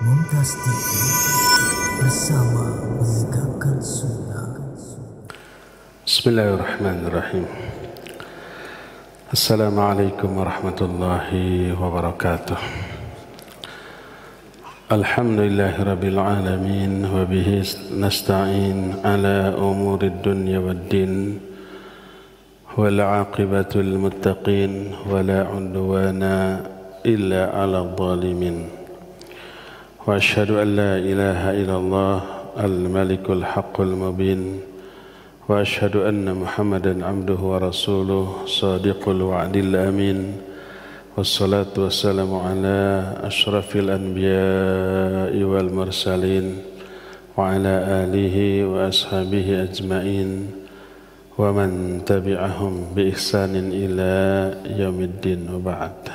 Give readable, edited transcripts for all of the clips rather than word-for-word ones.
Mumtaz TV bersama menegakkan sunnah. Bismillahirrahmanirrahim. Assalamualaikum warahmatullahi wabarakatuh. Alhamdulillahirabbil alamin wa bihi nasta'in ala umurid dunya waddin wal 'aqibatul muttaqin wa la 'udwana illa 'alal zalimin. Wa asyhadu an la ilaha illallah al-malikul haqqul mubin wa asyhadu anna Muhammadan abduhu wa rasuluh sadiqul wa'dil amin wassalatu wassalamu ala asyrafil anbiya'i wal mursalin wa ala alihi wa ashabihi ajma'in wa man tabi'ahum bi ihsanin ila yaumiddin wa ba'd.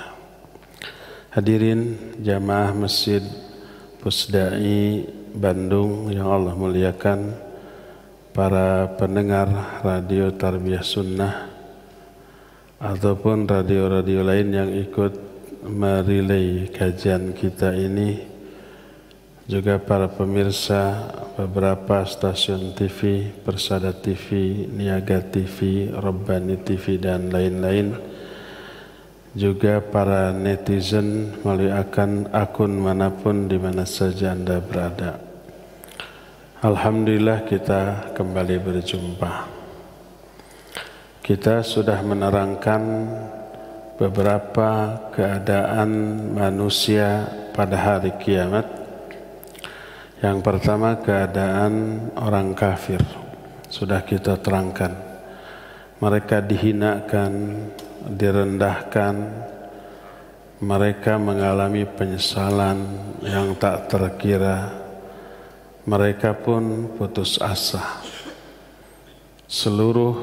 Hadirin jamaah Masjid Pusdai Bandung yang Allah muliakan, para pendengar radio Tarbiyah Sunnah ataupun radio-radio lain yang ikut merilai kajian kita ini, juga para pemirsa beberapa stasiun TV, Persada TV, Niaga TV, Rabbani TV dan lain-lain, juga para netizen melalui akun manapun di mana saja Anda berada. Alhamdulillah kita kembali berjumpa. Kita sudah menerangkan beberapa keadaan manusia pada hari kiamat. Yang pertama, keadaan orang kafir. Sudah kita terangkan. Mereka dihinakan, direndahkan, mereka mengalami penyesalan yang tak terkira, mereka pun putus asa. Seluruh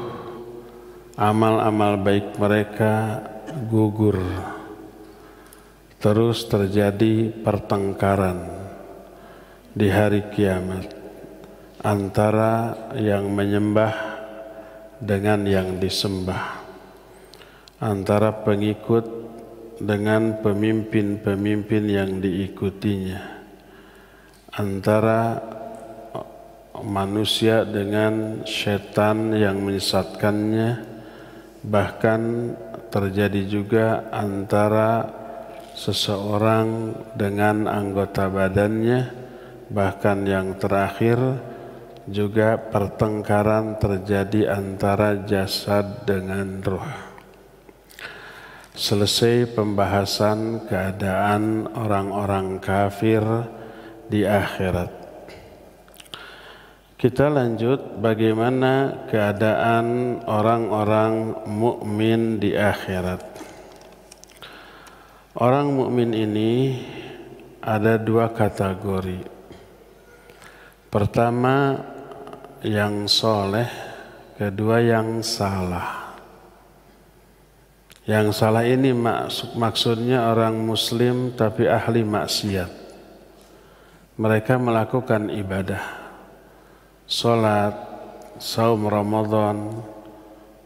amal-amal baik mereka gugur. Terus terjadi pertengkaran di hari kiamat antara yang menyembah dengan yang disembah, antara pengikut dengan pemimpin-pemimpin yang diikutinya, antara manusia dengan setan yang menyesatkannya, bahkan terjadi juga antara seseorang dengan anggota badannya, bahkan yang terakhir juga pertengkaran terjadi antara jasad dengan ruh. Selesai pembahasan keadaan orang-orang kafir di akhirat. Kita lanjut bagaimana keadaan orang-orang mukmin di akhirat. Orang mukmin ini ada dua kategori. Pertama, yang soleh, kedua yang salah. Yang salah ini maksudnya orang muslim tapi ahli maksiat. Mereka melakukan ibadah, sholat, saum Ramadan,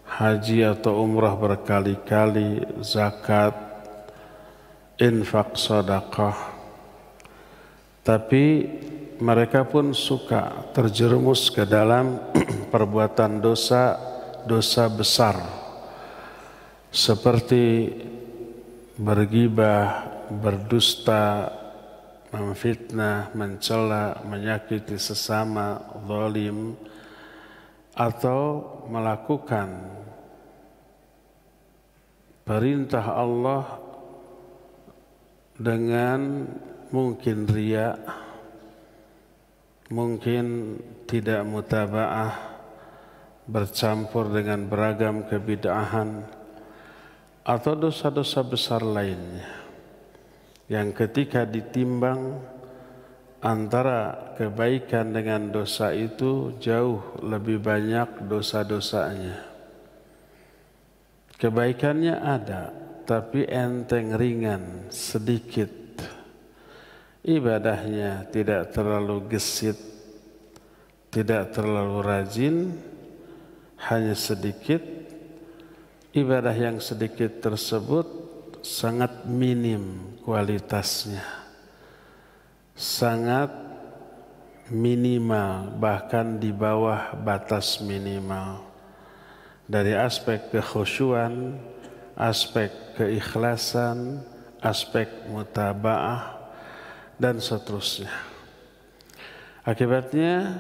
haji atau umrah berkali-kali, zakat, infak, sedekah. Tapi mereka pun suka terjerumus ke dalam perbuatan dosa besar, seperti bergibah, berdusta, memfitnah, mencela, menyakiti sesama, zalim, atau melakukan perintah Allah dengan mungkin riya, mungkin tidak mutaba'ah, bercampur dengan beragam kebid'ahan, atau dosa-dosa besar lainnya, yang ketika ditimbang antara kebaikan dengan dosa itu jauh lebih banyak dosa-dosanya. Kebaikannya ada, tapi enteng, ringan, sedikit. Ibadahnya tidak terlalu gesit, tidak terlalu rajin, hanya sedikit. Ibadah yang sedikit tersebut sangat minim kualitasnya. sangat minimal, bahkan di bawah batas minimal. Dari aspek kekhusyuan, aspek keikhlasan, aspek mutaba'ah, dan seterusnya. Akibatnya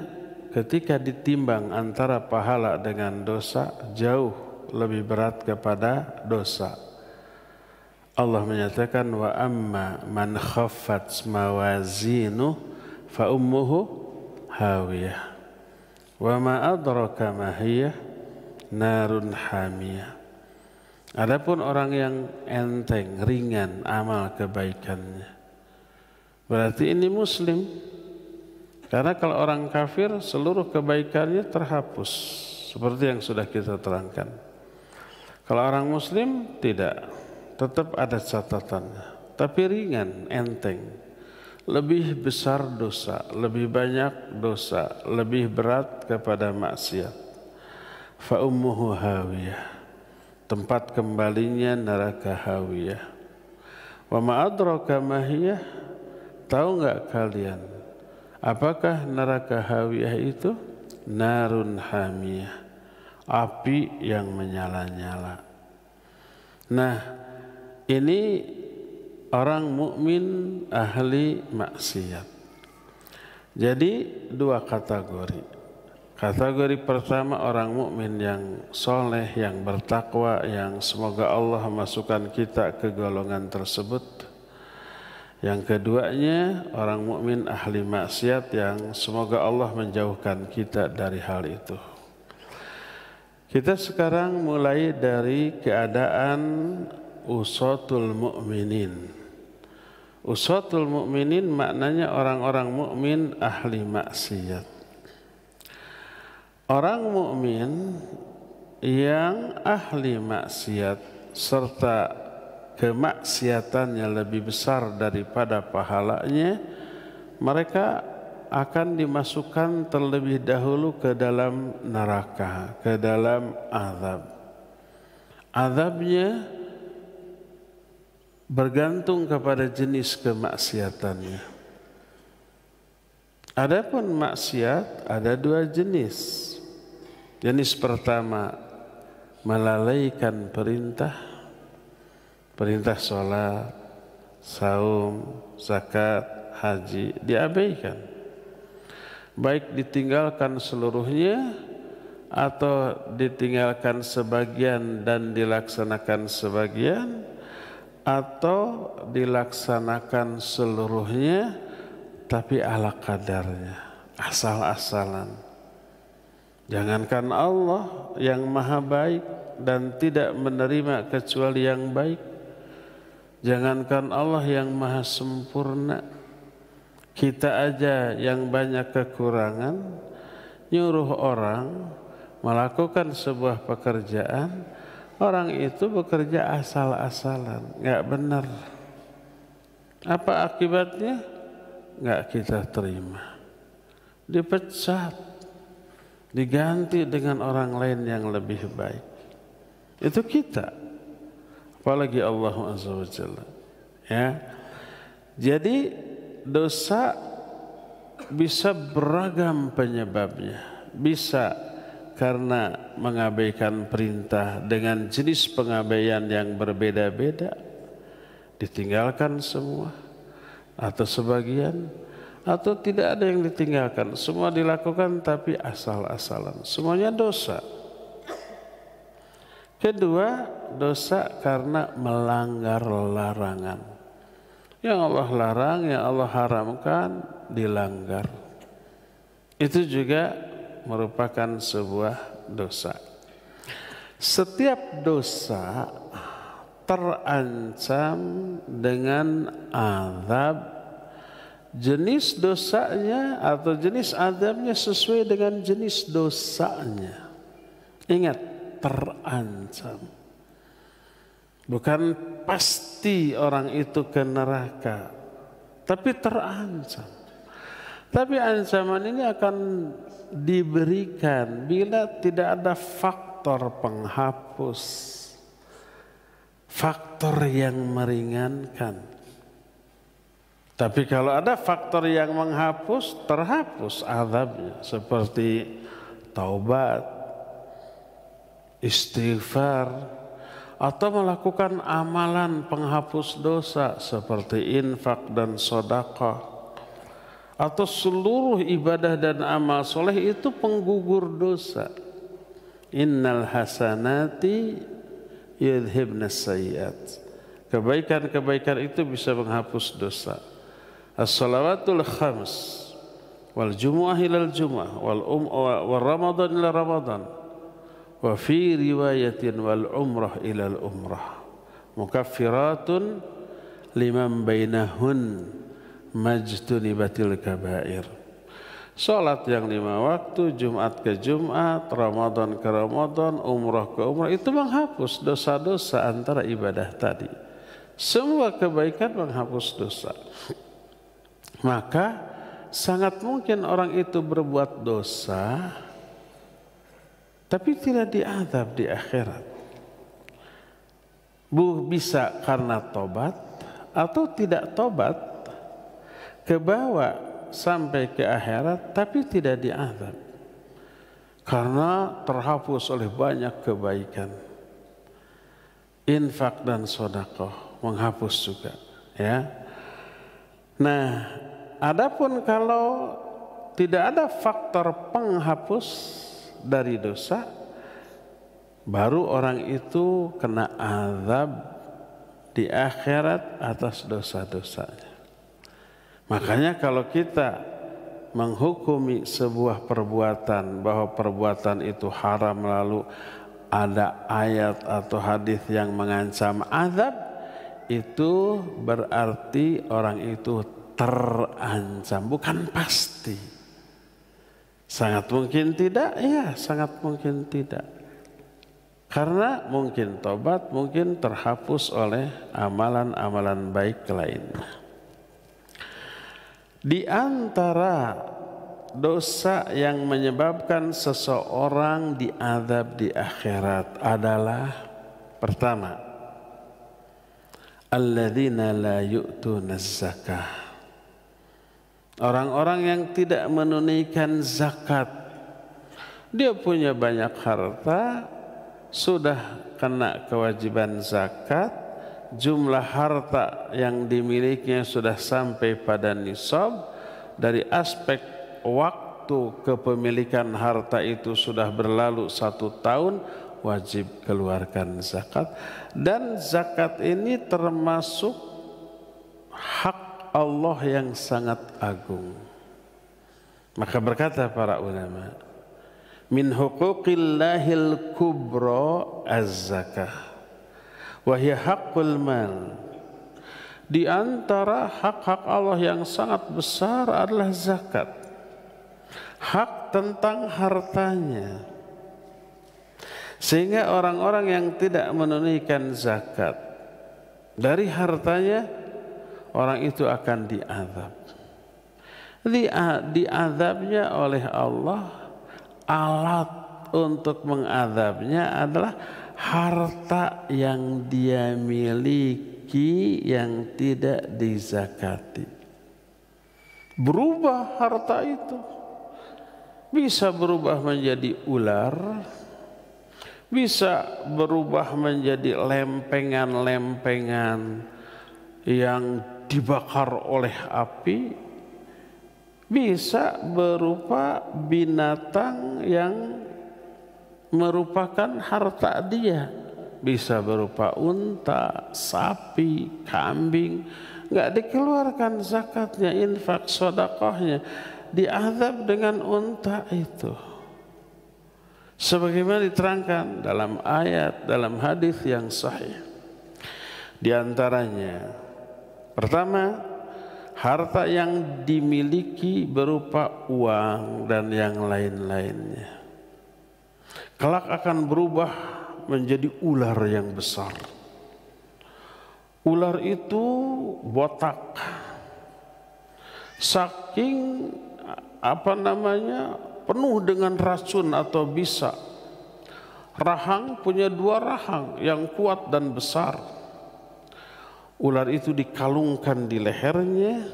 ketika ditimbang antara pahala dengan dosa, jauh lebih berat kepada dosa. Allah menyatakan wa amma man khaffat mawazinu fa ummuhu hawiyah wa ma adraka ma hiya narun hamiyah. Adapun orang yang enteng, ringan amal kebaikannya, berarti ini muslim. Karena kalau orang kafir seluruh kebaikannya terhapus, seperti yang sudah kita terangkan. Kalau orang muslim tidak, tetap ada catatannya, tapi ringan, enteng. Lebih besar dosa, lebih banyak dosa, lebih berat kepada maksiat. Fa ummuhu hawiyah, tempat kembalinya neraka hawiyah. Wa ma adraka ma hiya, tahu enggak kalian apakah neraka hawiyah itu? Narun hamiyah, api yang menyala-nyala. Nah, ini orang mukmin ahli maksiat. Jadi dua kategori. Kategori pertama orang mukmin yang soleh, yang bertakwa, yang semoga Allah masukkan kita ke golongan tersebut. Yang keduanya orang mukmin ahli maksiat yang semoga Allah menjauhkan kita dari hal itu. Kita sekarang mulai dari keadaan usatul mukminin. Usatul mukminin maknanya orang-orang mukmin ahli maksiat. Orang mukmin yang ahli maksiat serta kemaksiatannya lebih besar daripada pahalanya, mereka akan dimasukkan terlebih dahulu ke dalam neraka, ke dalam azab. Azabnya bergantung kepada jenis kemaksiatannya. Adapun maksiat ada dua jenis. Jenis pertama, melalaikan perintah sholat, saum, zakat, haji, diabaikan. Baik ditinggalkan seluruhnya atau ditinggalkan sebagian dan dilaksanakan sebagian, atau dilaksanakan seluruhnya tapi ala kadarnya, asal-asalan. Jangankan Allah yang maha baik dan tidak menerima kecuali yang baik, jangankan Allah yang maha sempurna, kita aja yang banyak kekurangan nyuruh orang melakukan sebuah pekerjaan, orang itu bekerja asal-asalan, nggak benar. Apa akibatnya? Nggak kita terima, dipecat, diganti dengan orang lain yang lebih baik. Itu kita, apalagi Allah Azza wa Jalla. Ya, jadi dosa bisa beragam penyebabnya. Bisa karena mengabaikan perintah dengan jenis pengabaian yang berbeda-beda, ditinggalkan semua atau sebagian, atau tidak ada yang ditinggalkan, semua dilakukan tapi asal-asalan, semuanya dosa. Kedua, dosa karena melanggar larangan. Yang Allah larang, yang Allah haramkan, dilanggar. Itu juga merupakan sebuah dosa. Setiap dosa terancam dengan azab. Jenis dosanya atau jenis azabnya sesuai dengan jenis dosanya. Ingat, terancam. Bukan pasti orang itu ke neraka, tapi terancam. Tapi ancaman ini akan diberikan bila tidak ada faktor penghapus, faktor yang meringankan. Tapi kalau ada faktor yang menghapus, terhapus azabnya, seperti taubat, istighfar, atau melakukan amalan penghapus dosa seperti infak dan sedekah, atau seluruh ibadah dan amal soleh itu penggugur dosa. Innal hasanati yudhibnas sayyiat. Kebaikan-kebaikan itu bisa menghapus dosa. As-salawatul khams wal jumu'ah ilal jumu'ah wal ramadan ila ramadan wa fi riwayatin wal umrah ilal umrah mukaffiratun liman bainahun majtunibatil kabair. Salat yang 5 waktu, Jumat ke Jumat, Ramadan ke Ramadan, umrah ke umrah, itu menghapus dosa-dosa antara ibadah tadi. Semua kebaikan menghapus dosa. Maka sangat mungkin orang itu berbuat dosa tapi tidak diazab di akhirat. Bisa karena tobat atau tidak tobat, kebawa sampai ke akhirat tapi tidak diazab karena terhapus oleh banyak kebaikan. Infak dan sedekah menghapus juga, ya. Nah, adapun kalau tidak ada faktor penghapus dari dosa, baru orang itu kena azab di akhirat atas dosa-dosanya. Makanya kalau kita menghukumi sebuah perbuatan bahwa perbuatan itu haram, lalu ada ayat atau hadis yang mengancam azab, itu berarti orang itu terancam, bukan pasti. Sangat mungkin tidak, ya sangat mungkin tidak. Karena mungkin tobat, mungkin terhapus oleh amalan-amalan baik lainnya. Di antara dosa yang menyebabkan seseorang diazab di akhirat adalah pertama, alladzina la yu'tunaz zakah. Orang-orang yang tidak menunaikan zakat. Dia punya banyak harta, sudah kena kewajiban zakat, jumlah harta yang dimilikinya sudah sampai pada nisab, dari aspek waktu kepemilikan harta itu sudah berlalu 1 tahun, wajib keluarkan zakat. Dan zakat ini termasuk hak Allah yang sangat agung. Maka berkata para ulama, min huquqillahil kubra az-zakah wa hiya haqqul mal. Di antara hak-hak Allah yang sangat besar adalah zakat. Hak tentang hartanya. Sehingga orang-orang yang tidak menunaikan zakat dari hartanya, orang itu akan diazab. Diazabnya oleh Allah, alat untuk mengazabnya adalah harta yang dia miliki yang tidak dizakati. Berubah harta itu, bisa berubah menjadi ular, bisa berubah menjadi lempengan-lempengan yang dibakar oleh api, bisa berupa binatang yang merupakan harta dia, bisa berupa unta, sapi, kambing, nggak dikeluarkan zakatnya, infak sedekahnya, diazab dengan unta itu. Sebagaimana diterangkan dalam ayat, dalam hadis yang sahih. Di antaranya, pertama, harta yang dimiliki berupa uang dan yang lain-lainnya, kelak akan berubah menjadi ular yang besar. Ular itu botak, saking penuh dengan racun atau bisa. Rahang punya 2 rahang yang kuat dan besar. Ular itu dikalungkan di lehernya,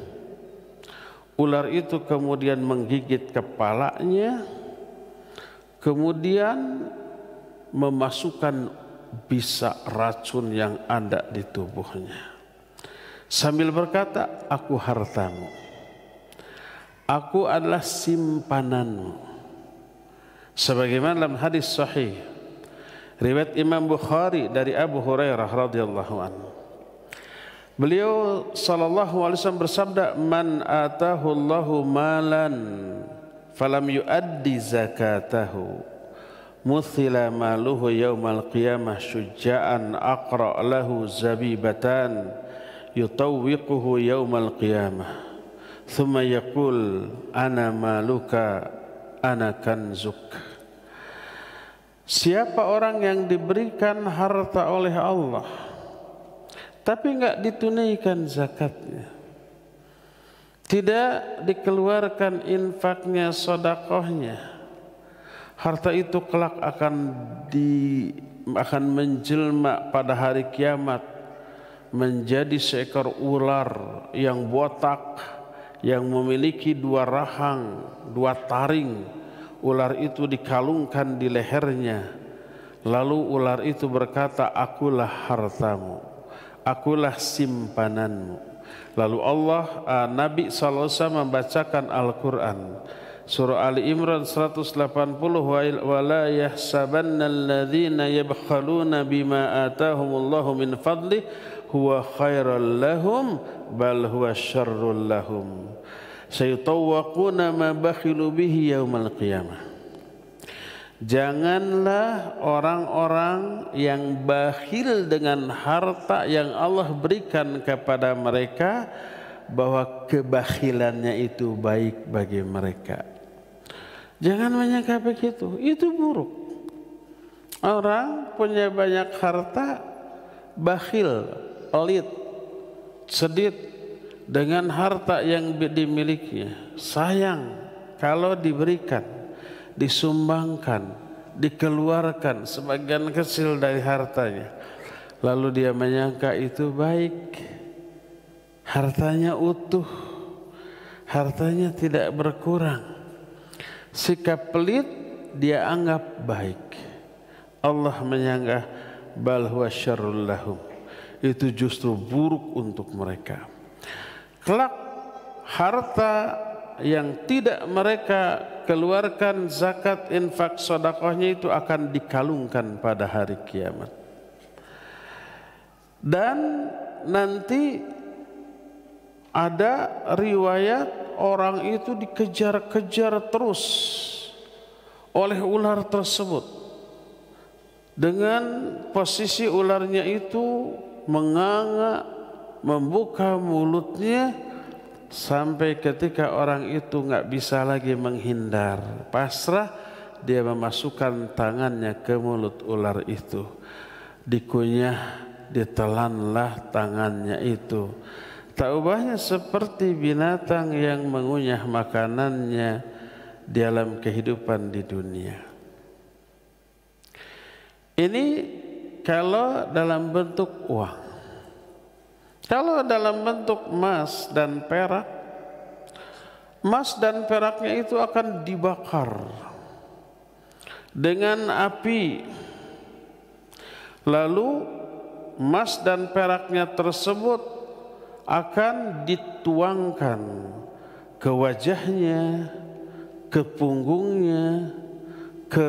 Ular itu kemudian menggigit kepalanya, kemudian memasukkan bisa racun yang ada di tubuhnya. Sambil berkata, aku hartamu, aku adalah simpananmu. Sebagaimana dalam hadis sahih riwayat Imam Bukhari dari Abu Hurairah radhiyallahu anhu, beliau sallallahu alaihi wasallam bersabda, man atahu Allahu malan falam yuaddi zakatahu muthila maluhu yaumal qiyamah syuja'an aqra lahu zabibatan yutawwiquhu yaumal qiyamah thumma yaqul ana maluka ana kanzuk. Siapa orang yang diberikan harta oleh Allah tapi enggak ditunaikan zakatnya, tidak dikeluarkan infaknya, sedekahnya, harta itu kelak akan menjelma pada hari kiamat menjadi seekor ular yang botak, yang memiliki 2 rahang, 2 taring. Ular itu dikalungkan di lehernya. Lalu ular itu berkata, akulah hartamu, akulah simpananmu. Lalu Nabi SAW membacakan Al-Quran surah Ali Imran 180, wa la yahsabanna alladhina yabkhaluna bima atahumullahu min fadlih huwa khairal lahum bal huwa syarrul lahum sayutawwaquna ma bakhilu bihi yaumal qiyamah. Janganlah orang-orang yang bakhil dengan harta yang Allah berikan kepada mereka bahwa kebakhilannya itu baik bagi mereka. Jangan menyangka begitu, itu buruk. Orang punya banyak harta, bakhil, pelit, sedit dengan harta yang dimilikinya. Sayang kalau diberikan, disumbangkan, dikeluarkan sebagian kecil dari hartanya, lalu dia menyangka itu baik. Hartanya utuh, hartanya tidak berkurang. Sikap pelit dia anggap baik. Allah menyangka bal huwa syarrul lahum, itu justru buruk untuk mereka. Kelak harta yang tidak mereka keluarkan zakat, infak, sedekahnya itu akan dikalungkan pada hari kiamat. Dan nanti ada riwayat orang itu dikejar-kejar terus oleh ular tersebut, dengan posisi ularnya itu menganga, membuka mulutnya, sampai ketika orang itu nggak bisa lagi menghindar, pasrah, dia memasukkan tangannya ke mulut ular itu, dikunyah, ditelanlah tangannya itu. Tak ubahnya seperti binatang yang mengunyah makanannya dalam kehidupan di dunia. Ini kalau dalam bentuk uang. Kalau dalam bentuk emas dan perak, emas dan peraknya itu akan dibakar dengan api. Lalu emas dan peraknya tersebut akan dituangkan ke wajahnya, ke punggungnya, ke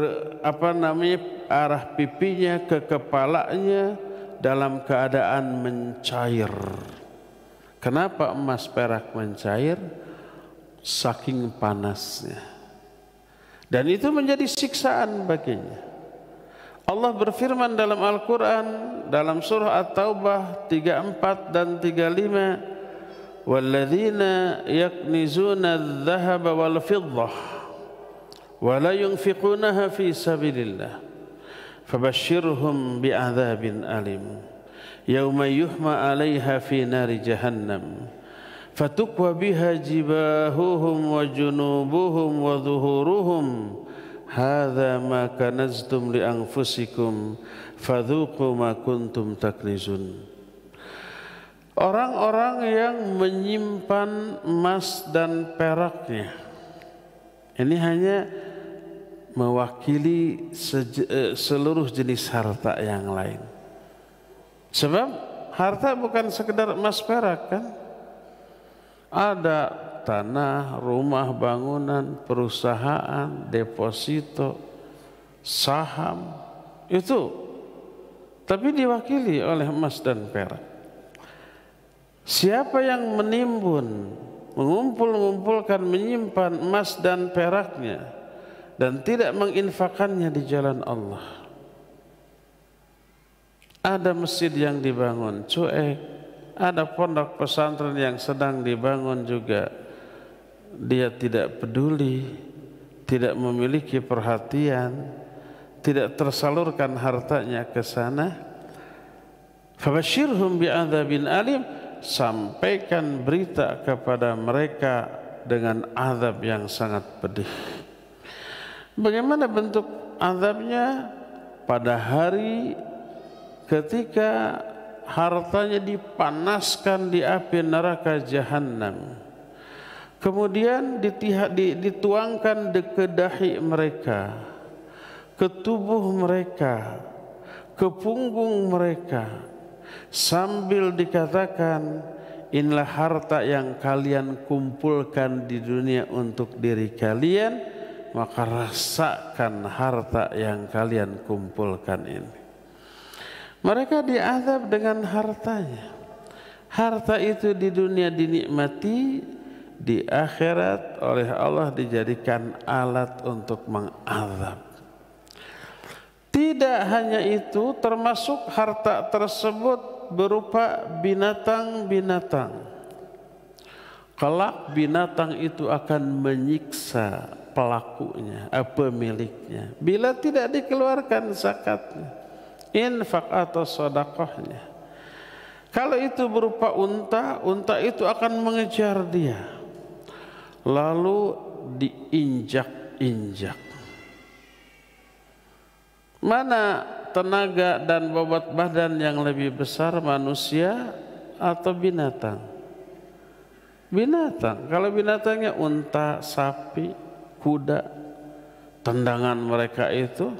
arah pipinya, ke kepalanya, dalam keadaan mencair. Kenapa emas perak mencair? Saking panasnya. Dan itu menjadi siksaan baginya. Allah berfirman dalam Al-Quran, dalam surah At-Taubah 34 dan 35, walladzina yaknizuna adh-dhahaba wal fiddah wa la yunfiqunaha fi sabilillah fabashshirhum bi'adzabin alim yauma yuhma 'alaiha fi nari jahannam fatukwa biha jibahuhum wa junubuhum wa dhuhuruhum hadza ma kanaztum li anfusikum fadzuqu ma kuntum taknizun. Orang-orang yang menyimpan emas dan peraknya, ini hanya mewakili seluruh jenis harta yang lain. Sebab harta bukan sekedar emas perak kan? Ada tanah, rumah, bangunan, perusahaan, deposito, saham, itu tapi diwakili oleh emas dan perak. Siapa yang menimbun, mengumpulkan, menyimpan emas dan peraknya dan tidak menginfakannya di jalan Allah, ada masjid yang dibangun cuek, ada pondok pesantren yang sedang dibangun juga dia tidak peduli, tidak memiliki perhatian, tidak tersalurkan hartanya ke sana. Fabashirhum bi'adzabin alim, sampaikan berita kepada mereka dengan azab yang sangat pedih. Bagaimana bentuk azabnya? Pada hari ketika hartanya dipanaskan di api neraka jahanam, kemudian dituangkan ke dahi mereka, ke tubuh mereka, ke punggung mereka, sambil dikatakan, inilah harta yang kalian kumpulkan di dunia untuk diri kalian, maka rasakan harta yang kalian kumpulkan ini. Mereka diazab dengan hartanya. Harta itu di dunia dinikmati, di akhirat oleh Allah dijadikan alat untuk mengazab. Tidak hanya itu, termasuk harta tersebut berupa binatang-binatang. Kelak binatang itu akan menyiksa pelakunya, pemiliknya, bila tidak dikeluarkan zakatnya, infak atau sedekahnya. Kalau itu berupa unta, unta itu akan mengejar dia, lalu diinjak-injak. Mana tenaga dan bobot badan yang lebih besar, manusia atau binatang? Binatang. Kalau binatangnya unta, sapi, kuda, tendangan mereka itu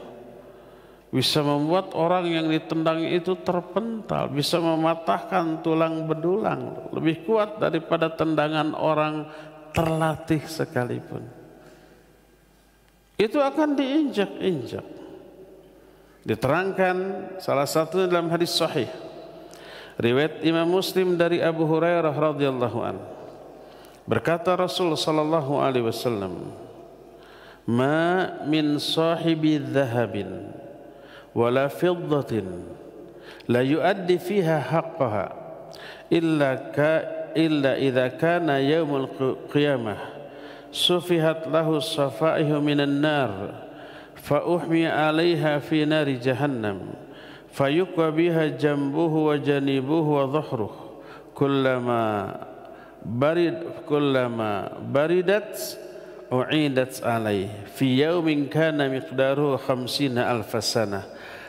bisa membuat orang yang ditendang itu terpental, bisa mematahkan tulang belulang, lebih kuat daripada tendangan orang terlatih sekalipun. Itu akan diinjak-injak. Diterangkan salah satu dalam hadis sahih riwayat Imam Muslim dari Abu Hurairah radhiyallahu an, berkata Rasul sallallahu alaihi wasallam, ma min sahibi dhahabin wala fiddatin la yuaddi fiha haqqaha illa idza kana yaumul qiyamah sufihat lahu safaihu minan nar فأحمي عليها في نار جهنم فيقوى بها جنبه وجنبه وظهره كلما بردت أعيدت عليه في يوم كان مقداره 50,000 سنة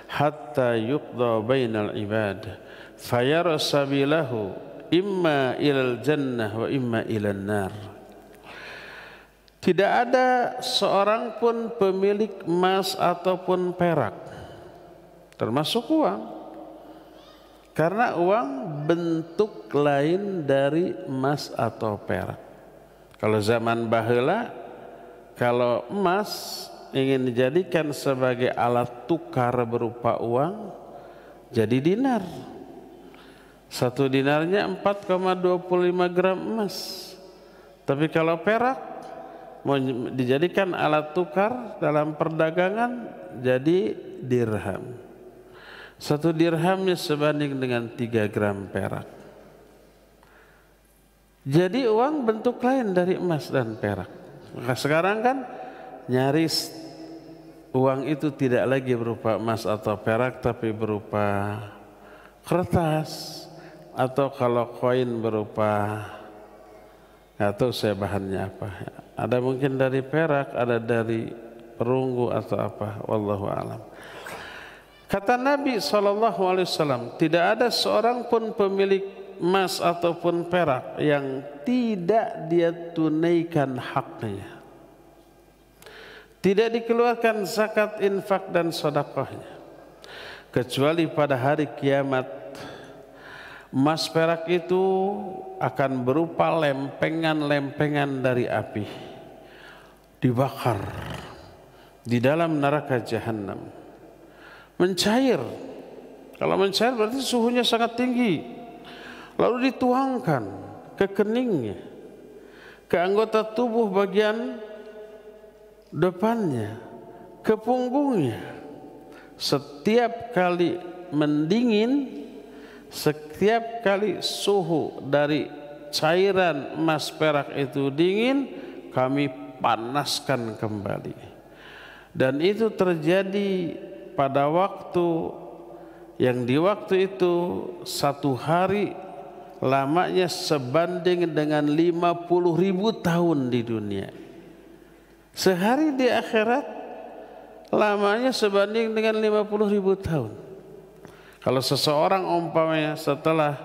حتى يقضى بين العباد فيرى سبيله إما إلى الجنة وإما إلى النار. Tidak ada seorang pun pemilik emas ataupun perak, termasuk uang, karena uang bentuk lain dari emas atau perak. Kalau zaman baheula, kalau emas ingin dijadikan sebagai alat tukar berupa uang, jadi dinar. Satu dinarnya 4,25 gram emas. Tapi kalau perak mau dijadikan alat tukar dalam perdagangan, jadi dirham. Satu dirhamnya sebanding dengan 3 gram perak. Jadi uang bentuk lain dari emas dan perak. Maka sekarang kan nyaris uang itu tidak lagi berupa emas atau perak, tapi berupa kertas, atau kalau koin berupa, nggak tahu saya bahannya apa. Ada mungkin dari perak, ada dari perunggu atau apa, wallahu alam. Kata Nabi SAW, tidak ada seorang pun pemilik emas ataupun perak yang tidak dia tunaikan haknya, tidak dikeluarkan zakat, infak dan sedekahnya, kecuali pada hari kiamat emas perak itu akan berupa lempengan-lempengan dari api, dibakar di dalam neraka jahanam, mencair. Kalau mencair berarti suhunya sangat tinggi, lalu dituangkan ke keningnya, ke anggota tubuh bagian depannya, ke punggungnya. Setiap kali mendingin, setiap kali suhu dari cairan emas perak itu dingin, kami panaskan kembali. Dan itu terjadi pada waktu yang di waktu itu 1 hari lamanya sebanding dengan 50.000 tahun di dunia. Sehari di akhirat lamanya sebanding dengan 50.000 tahun. Kalau seseorang umpamanya setelah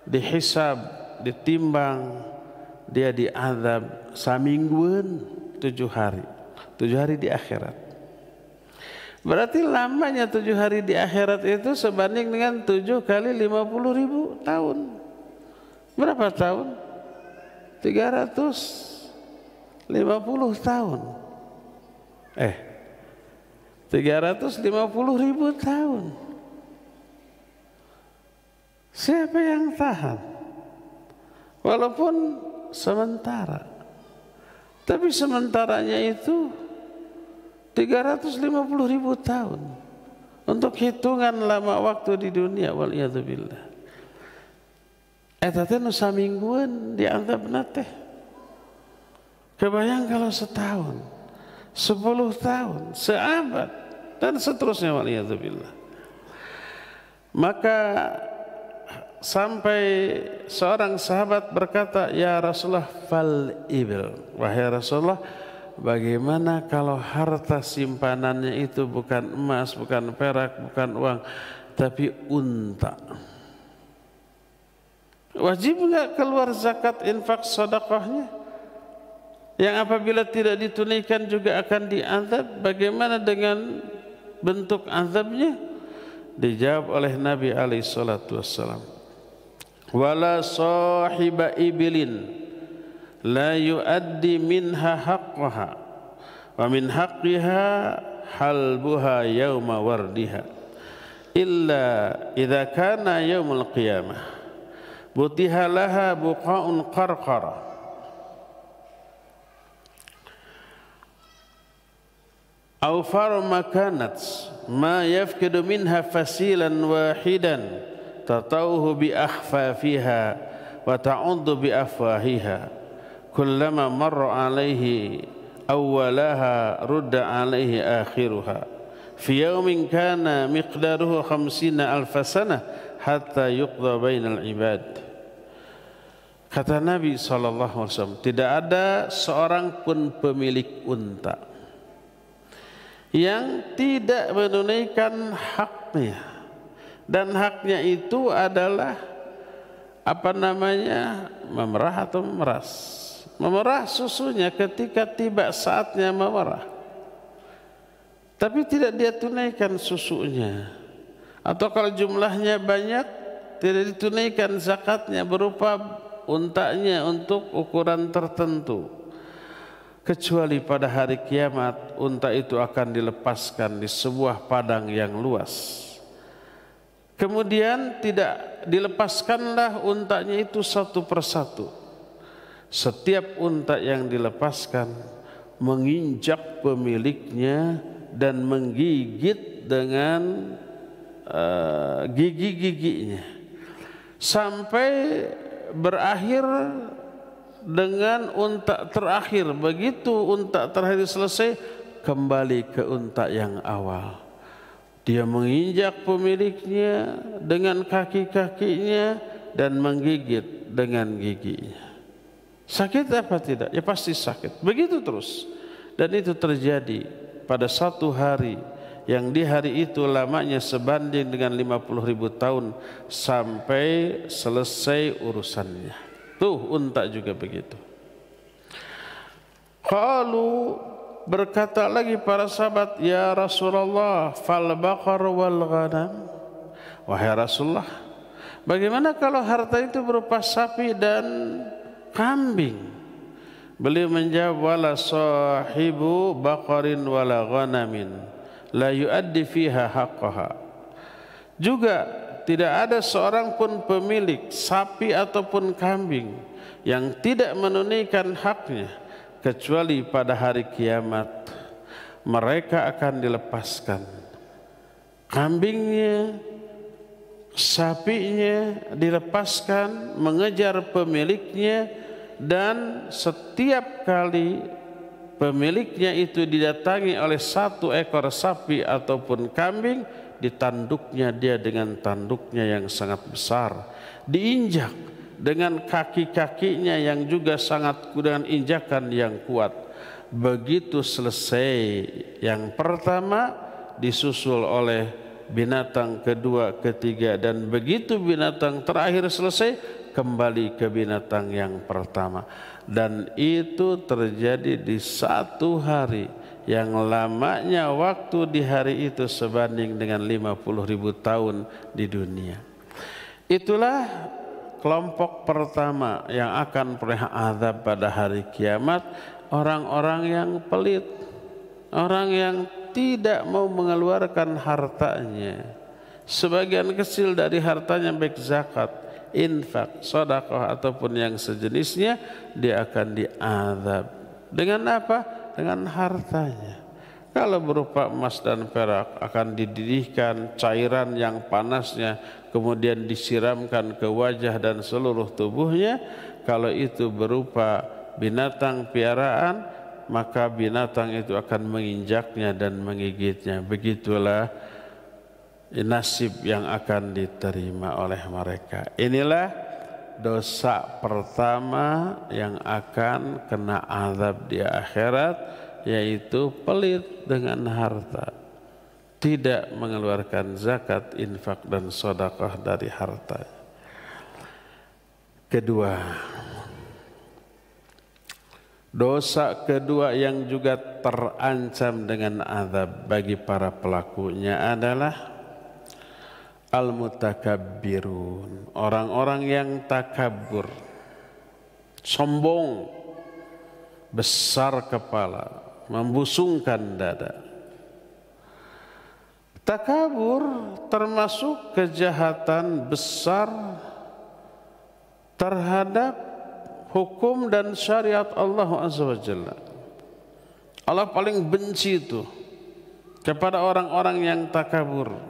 dihisab, ditimbang, dia diazab samingguan 7 hari. 7 hari di akhirat. Berarti lamanya 7 hari di akhirat itu sebanding dengan 7 kali 50.000 tahun. Berapa tahun? 350 tahun. 350.000 tahun. Siapa yang tahan? Walaupun sementara. Tapi sementaranya itu 350.000 tahun untuk hitungan lama waktu di dunia. Waliyadzubillah. Eta teh nu samingguan dianggap nate. Kebayang kalau setahun, 10 tahun, seabad dan seterusnya. Waliyadzubillah. Maka sampai seorang sahabat berkata, ya Rasulullah, fal ibil, wahai Rasulullah, bagaimana kalau harta simpanannya itu bukan emas, bukan perak, bukan uang, tapi unta? Wajib enggak keluar zakat, infak, sedekahnya? Yang apabila tidak ditunaikan juga akan diazab. Bagaimana dengan bentuk azabnya? Dijawab oleh Nabi alaihi salatu wassalam, wala sahiba ibilin la yuaddi minha haqqaha wa min haqqiha halbuha yawma wardiha illa idza kana yaumul qiyamah butiha laha buqa'un qarqara aw far makanat ma yafqidu minha fasilan wahidan tatauhu bi akhfafiha wa ta'uddu bi afwahiha kullama marra alaihi awwalaha rudda alaihi akhiruha fi yawmin kana miqdaruhu 50,000 sanah hatta yuqda bainal ibad. Kata Nabi SAW, tidak ada seorang pun pemilik unta yang tidak menunaikan haknya, dan haknya itu adalah memerah atau memeras. Memerah susunya ketika tiba saatnya memerah, tapi tidak dia tunaikan susunya, atau kalau jumlahnya banyak tidak ditunaikan zakatnya berupa untanya untuk ukuran tertentu, kecuali pada hari kiamat unta itu akan dilepaskan di sebuah padang yang luas. Kemudian tidak dilepaskanlah untanya itu satu persatu. Setiap unta yang dilepaskan menginjak pemiliknya dan menggigit dengan gigi-giginya sampai berakhir dengan unta terakhir. Begitu unta terakhir selesai, kembali ke unta yang awal. Dia menginjak pemiliknya dengan kaki-kakinya dan menggigit dengan giginya. Sakit apa tidak? Ya pasti sakit. Begitu terus. Dan itu terjadi pada satu hari yang di hari itu lamanya sebanding dengan 50.000 tahun sampai selesai urusannya. Tuh unta juga begitu. Qalu, berkata lagi para sahabat, ya Rasulullah, fal baqar wal ghanam. Wahai Rasulullah, bagaimana kalau harta itu berupa sapi dan kambing? Beliau menjawab, wala sahibu baqarin wala ghanamin la yuaddi fiha haqqaha. Juga tidak ada seorang pun pemilik sapi ataupun kambing yang tidak menunaikan haknya, kecuali pada hari kiamat mereka akan dilepaskan. Kambingnya, sapinya dilepaskan mengejar pemiliknya, dan setiap kali pemiliknya itu didatangi oleh satu ekor sapi ataupun kambing, ditanduknya dia dengan tanduknya yang sangat besar, diinjak dengan kaki-kakinya yang juga sangat dengan injakan yang kuat. Begitu selesai yang pertama, disusul oleh binatang kedua, ketiga, dan begitu binatang terakhir selesai, kembali ke binatang yang pertama. Dan itu terjadi di satu hari yang lamanya waktu di hari itu sebanding dengan 50.000 tahun di dunia. Itulah kelompok pertama yang akan peroleh azab pada hari kiamat, orang-orang yang pelit, orang yang tidak mau mengeluarkan hartanya, sebagian kecil dari hartanya, baik zakat, infak, sedekah ataupun yang sejenisnya, dia akan diazab. Dengan apa? Dengan hartanya. Kalau berupa emas dan perak, akan dididihkan cairan yang panasnya, kemudian disiramkan ke wajah dan seluruh tubuhnya. Kalau itu berupa binatang piaraan, maka binatang itu akan menginjaknya dan menggigitnya. Begitulah nasib yang akan diterima oleh mereka. Inilah dosa pertama yang akan kena azab di akhirat, yaitu pelit dengan harta, tidak mengeluarkan zakat, infak dan sedekah dari harta. Kedua, dosa kedua yang juga terancam dengan azab bagi para pelakunya adalah al-mutakabbirun, orang-orang yang takabur, sombong, besar kepala, membusungkan dada. Takabur termasuk kejahatan besar terhadap hukum dan syariat Allah Azza wa Jalla. Allah paling benci itu kepada orang-orang yang takabur.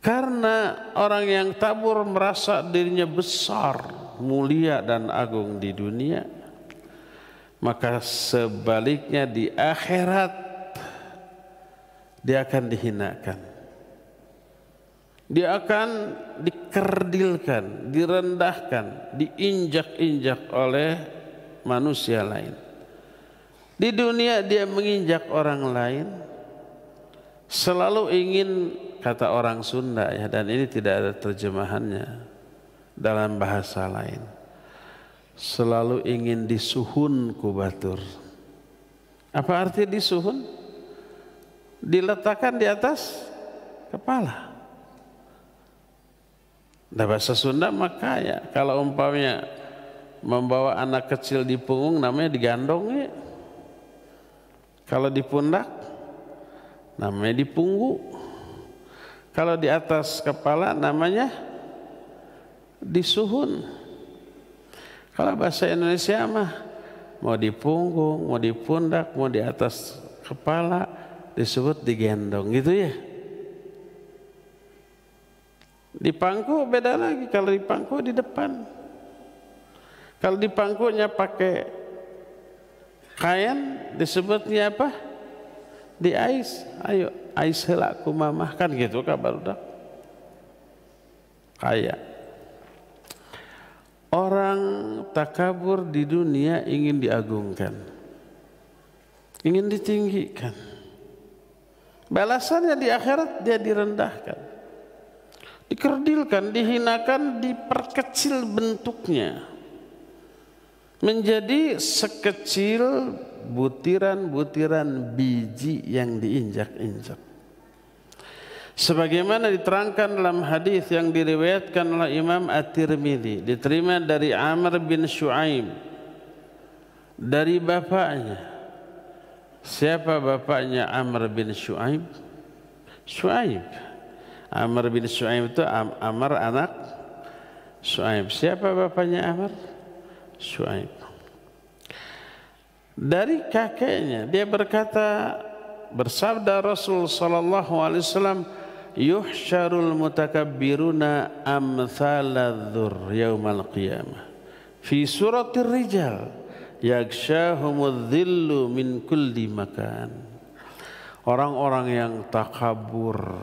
Karena orang yang takabur merasa dirinya besar, mulia dan agung di dunia, maka sebaliknya di akhirat dia akan dihinakan. Dia akan dikerdilkan, direndahkan, diinjak-injak oleh manusia lain. Di dunia dia menginjak orang lain, selalu ingin, kata orang Sunda ya, dan ini tidak ada terjemahannya dalam bahasa lain, selalu ingin disuhun ku batur. Apa arti disuhun? Diletakkan di atas kepala. Nah, bahasa Sunda maka ya, kalau umpamanya membawa anak kecil di punggung namanya digandong ya. Kalau di pundak namanya dipunggu. Kalau di atas kepala namanya disuhun. Kalau bahasa Indonesia mah mau di punggung, mau di pundak, mau di atas kepala disebut digendong gitu ya. Di pangku beda lagi. Kalau di pangku di depan. Kalau di pangkunya pakai kain disebutnya apa? Di ais. Ayo ais heula ku mamah, kan gitu kabar udah. Kayak orang takabur di dunia ingin diagungkan. ingin ditinggikan. Balasannya di akhirat dia direndahkan, dikerdilkan, dihinakan, diperkecil bentuknya menjadi sekecil butiran-butiran biji yang diinjak-injak. Sebagaimana diterangkan dalam hadis yang diriwayatkan oleh Imam At-Tirmidzi, diterima dari Amr bin Shu'aib dari bapaknya. Siapa bapaknya Amr bin Shu'aib? Shu'aib. Amr bin Shu'aib itu Amr anak Shu'aib. Siapa bapaknya Amr? Shu'aib. Dari kakeknya dia berkata, bersabda Rasul sallallahu alaihi wasallam, yuhsyarul mutakabbiruna amthaladh-dhur yaumal qiyamah fi suratir rijal yakshahumudz dhillu min kulli makan. Orang-orang yang takabur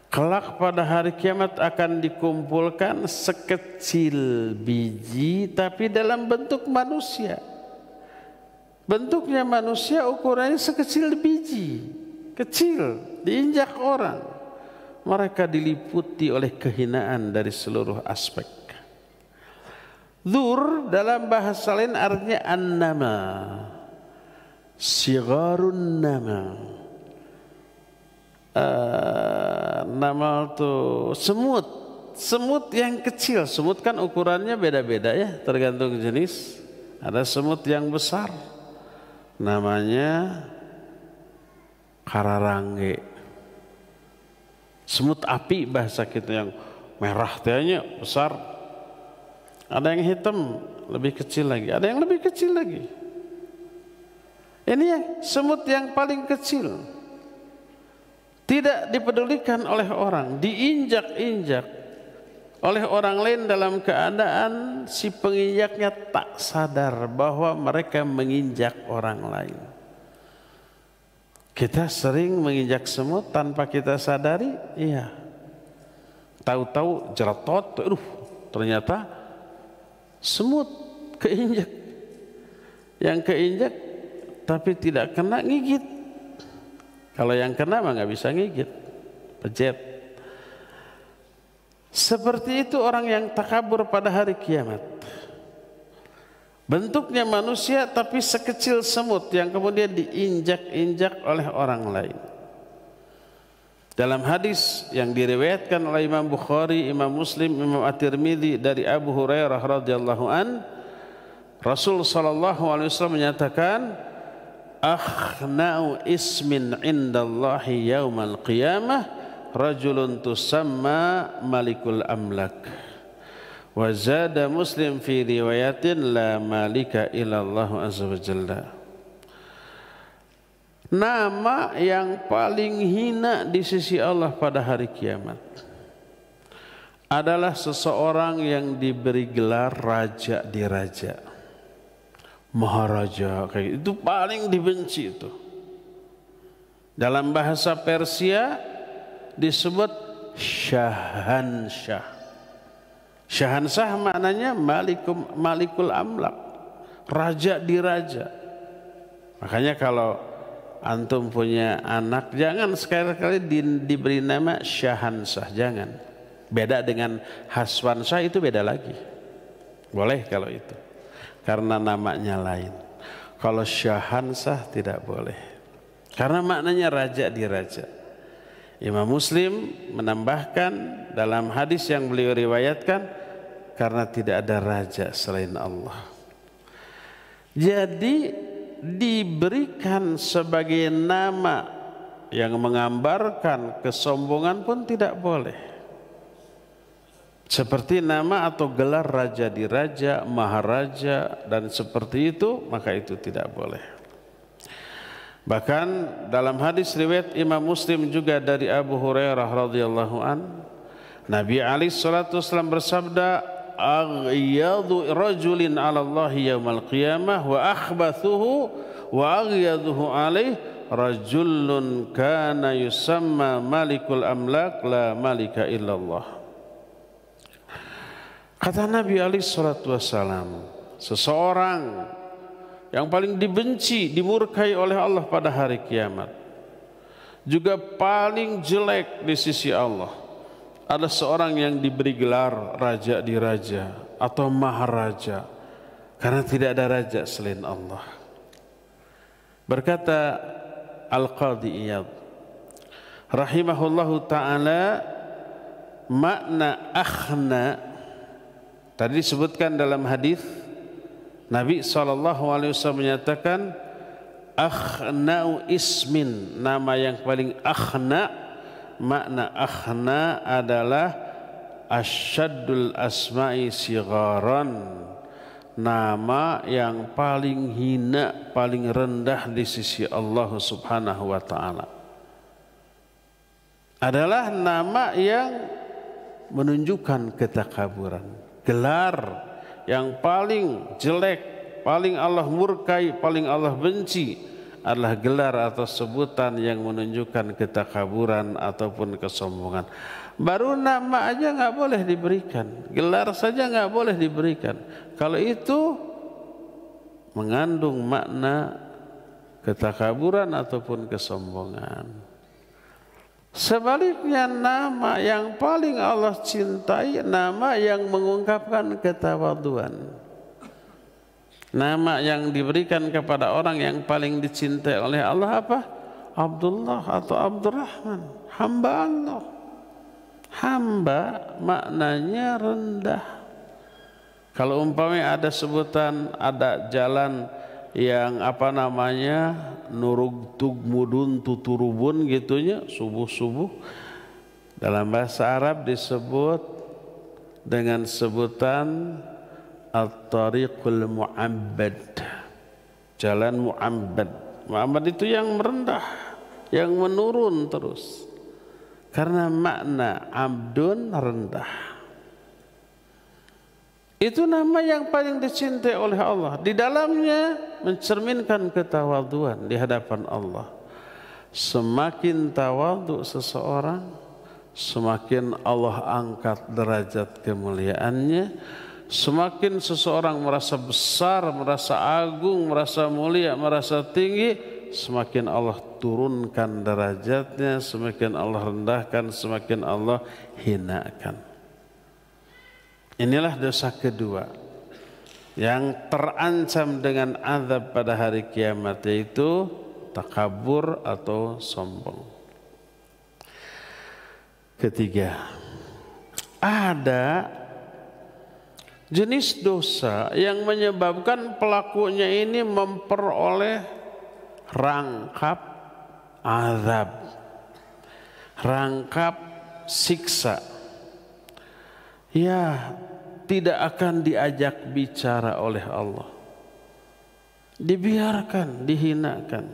kelak pada hari kiamat akan dikumpulkan sekecil biji tapi dalam bentuk manusia. Bentuknya manusia, ukurannya sekecil biji, kecil, diinjak orang. Mereka diliputi oleh kehinaan dari seluruh aspek. Dzur dalam bahasa lain artinya an-nama, sigharun nama. Nama itu semut, semut yang kecil. Semut kan ukurannya beda-beda ya, tergantung jenis. Ada semut yang besar, namanya kararangge. Semut api bahasa kita yang merah tehnya besar. Ada yang hitam lebih kecil lagi, ada yang lebih kecil lagi. Ini yang semut yang paling kecil, tidak dipedulikan oleh orang, diinjak-injak oleh orang lain dalam keadaan si penginjaknya tak sadar bahwa mereka menginjak orang lain. Kita sering menginjak semut tanpa kita sadari, iya. Tahu-tahu jeratot, ternyata semut keinjak. Yang keinjak tapi tidak kena, gigit. Kalau yang kena mah nggak bisa gigit, pejet. Seperti itu orang yang takabur pada hari kiamat. Bentuknya manusia tapi sekecil semut yang kemudian diinjak-injak oleh orang lain. Dalam hadis yang diriwayatkan oleh Imam Bukhari, Imam Muslim, Imam At-Tirmidzi dari Abu Hurairah radhiyallahu an, Rasul sallallahu alaihi wasallam menyatakan, akhna'u ismin indallahi yaumal qiyamah rajulun tusamma malikul amlak. Wa zada Muslim fi riwayatin la malika illallah azza wa jalla. Nama yang paling hina di sisi Allah pada hari kiamat adalah seseorang yang diberi gelar raja di raja, maharaja, kayak itu paling dibenci itu. Dalam bahasa Persia disebut syahansyah. Syahansyah maknanya malikul amlak, raja di raja. Makanya kalau antum punya anak, jangan sekali-kali diberi nama syahansyah, jangan. Beda dengan haswansyah, itu beda lagi. Boleh kalau itu, karena namanya lain. Kalau syahansyah tidak boleh, karena maknanya raja di raja. Imam Muslim menambahkan dalam hadis yang beliau riwayatkan, karena tidak ada raja selain Allah. Jadi diberikan sebagai nama yang menggambarkan kesombongan pun tidak boleh. Seperti nama atau gelar raja di raja, maharaja dan seperti itu, maka itu tidak boleh. Bahkan dalam hadis riwayat Imam Muslim juga dari Abu Hurairah radhiyallahu an, Nabi alaihi salatu wasallam bersabda, aghyadu rajulin 'ala Allah yaumal qiyamah wa akhbathuhu wa aghyaduhu alaih rajulun kana yusamma malikul amlak la malika illallah. Kata Nabi alaihi salatu wasallam, seseorang yang paling dibenci, dimurkai oleh Allah pada hari kiamat. Juga paling jelek di sisi Allah ada seorang yang diberi gelar raja di raja atau maharaja, karena tidak ada raja selain Allah. Berkata Al-Qadhi Iyad rahimahullahu ta'ala, makna akhna tadi disebutkan dalam hadis Nabi SAW menyatakan akhna'u ismin, nama yang paling akhna. Makna akhna adalah asyaddul asma'i sigharan, nama yang paling hina, paling rendah di sisi Allah Subhanahu wa ta'ala. Adalah nama yang menunjukkan ketakaburan. Gelar yang paling jelek, paling Allah murkai, paling Allah benci adalah gelar atau sebutan yang menunjukkan ketakaburan ataupun kesombongan. Baru nama aja nggak boleh diberikan, gelar saja nggak boleh diberikan. Kalau itu mengandung makna ketakaburan ataupun kesombongan. Sebaliknya nama yang paling Allah cintai, nama yang mengungkapkan ketawaduan. Nama yang diberikan kepada orang yang paling dicintai oleh Allah apa? Abdullah atau Abdurrahman, hamba Allah. Hamba maknanya rendah. Kalau umpamanya ada sebutan, ada jalan yang apa namanya nurug tugmudun tuturubun gitunya, subuh-subuh, dalam bahasa Arab disebut dengan sebutan at-tariqul mu'abbad, jalan mu'abbad. Mu'abbad itu yang merendah, yang menurun terus, karena makna abdun rendah. Itu nama yang paling dicintai oleh Allah. Di dalamnya mencerminkan ketawaduan di hadapan Allah. Semakin tawadhu seseorang, semakin Allah angkat derajat kemuliaannya. Semakin seseorang merasa besar, merasa agung, merasa mulia, merasa tinggi, semakin Allah turunkan derajatnya, semakin Allah rendahkan, semakin Allah hinakan. Inilah dosa kedua yang terancam dengan azab pada hari kiamat, yaitu takabur atau sombong. Ketiga, ada jenis dosa yang menyebabkan pelakunya ini memperoleh rangkap azab, rangkap siksa. Ya, tidak akan diajak bicara oleh Allah, dibiarkan, dihinakan,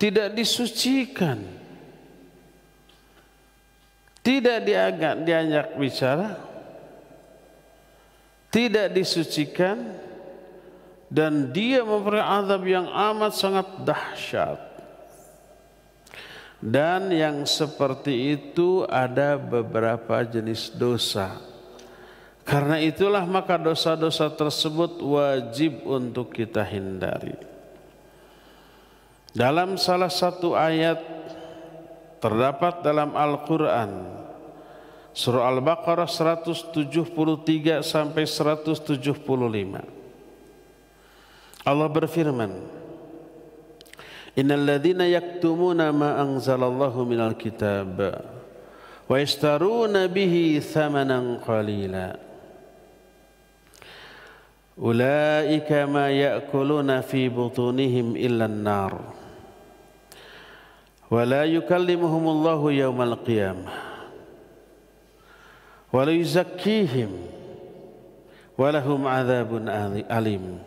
tidak disucikan, tidak diajak bicara, tidak disucikan, dan dia memperoleh azab yang amat sangat dahsyat. Dan yang seperti itu ada beberapa jenis dosa. Karena itulah maka dosa-dosa tersebut wajib untuk kita hindari. Dalam salah satu ayat terdapat dalam Al-Quran, surah Al-Baqarah 173 sampai 175. Allah berfirman, innal ladzina yaktumuna ma anzalallahu minal kitab wa yashtaruna bihi thamanan qalila ulaika ma ya'kuluna fi butunihim illa an-nar wa la yukallimuhumullahu yawmal qiyamah wa la yuzakkihim wa lahum 'adzabun alim.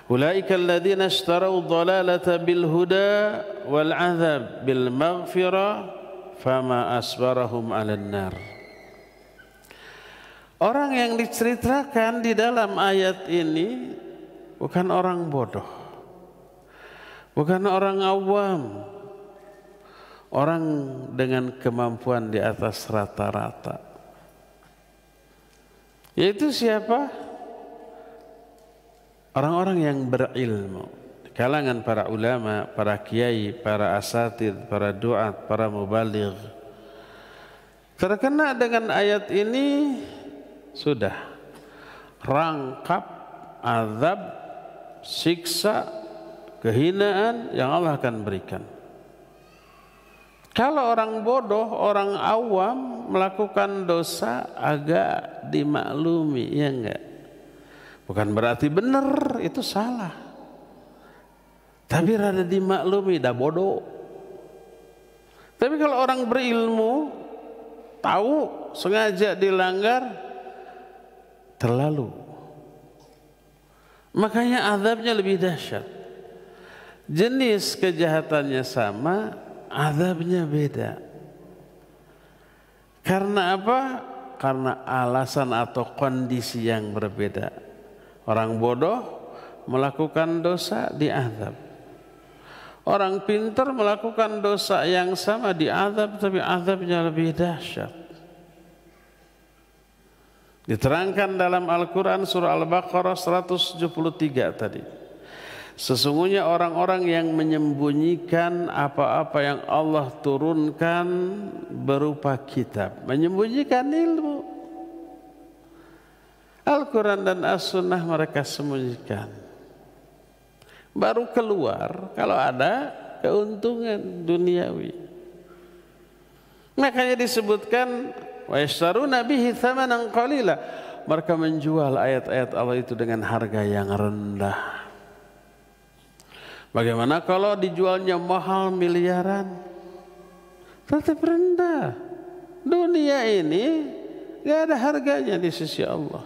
Ulaika alladziina ishtarau dhalalata bil huda wal 'adzab bil maghfirah fama asbarahum 'alan nar. Orang yang diceritakan di dalam ayat ini bukan orang bodoh, bukan orang awam, orang dengan kemampuan di atas rata-rata. Yaitu siapa? orang-orang yang berilmu, kalangan para ulama, para kiai, para asatidz, para duat, para mubaligh, terkena dengan ayat ini, sudah rangkap azab, siksa, kehinaan yang Allah akan berikan. Kalau orang bodoh, orang awam melakukan dosa agak dimaklumi, ya enggak? Bukan berarti benar, itu salah. Tapi rada dimaklumi, dah bodoh. Tapi kalau orang berilmu, tahu sengaja dilanggar, terlalu. Makanya azabnya lebih dahsyat. Jenis kejahatannya sama, azabnya beda. Karena apa? Karena alasan atau kondisi yang berbeda. Orang bodoh melakukan dosa diazab. Orang pintar melakukan dosa yang sama diazab, tapi azabnya lebih dahsyat. Diterangkan dalam Al-Quran surah Al-Baqarah 173 tadi. Sesungguhnya orang-orang yang menyembunyikan apa-apa yang Allah turunkan berupa kitab, menyembunyikan ilmu, Al-Quran dan As-Sunnah mereka sembunyikan. Baru keluar kalau ada keuntungan duniawi. Makanya disebutkan wa yashtaruna bihi thamanan qalila, mereka menjual ayat-ayat Allah itu dengan harga yang rendah. Bagaimana kalau dijualnya mahal miliaran? Tetap rendah. Dunia ini gak ada harganya di sisi Allah.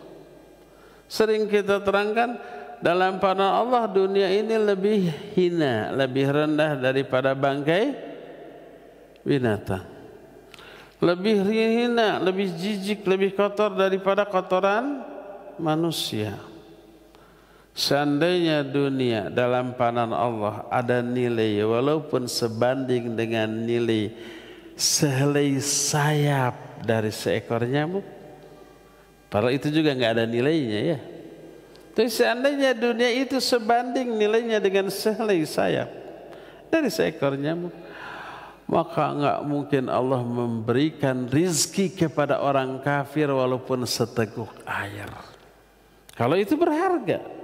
Sering kita terangkan, dalam pandangan Allah dunia ini lebih hina, lebih rendah daripada bangkai binatang. Lebih hina, lebih jijik, lebih kotor daripada kotoran manusia. Seandainya dunia dalam pandangan Allah ada nilai walaupun sebanding dengan nilai sehelai sayap dari seekor nyamuk, padahal itu juga nggak ada nilainya ya. Tapi seandainya dunia itu sebanding nilainya dengan sehelai sayap dari seekor nyamuk, maka nggak mungkin Allah memberikan rizki kepada orang kafir walaupun seteguk air. Kalau itu berharga.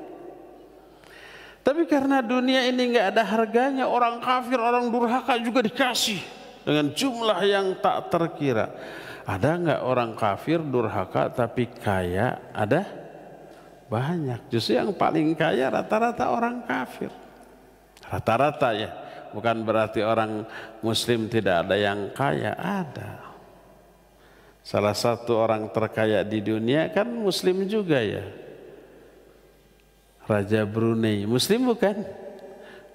Tapi karena dunia ini nggak ada harganya, orang kafir, orang durhaka juga dikasih dengan jumlah yang tak terkira. Ada nggak orang kafir durhaka tapi kaya? Ada banyak. Justru yang paling kaya rata-rata orang kafir. Rata-rata ya, bukan berarti orang Muslim tidak ada yang kaya, ada. Salah satu orang terkaya di dunia kan Muslim juga ya. Raja Brunei, Muslim bukan?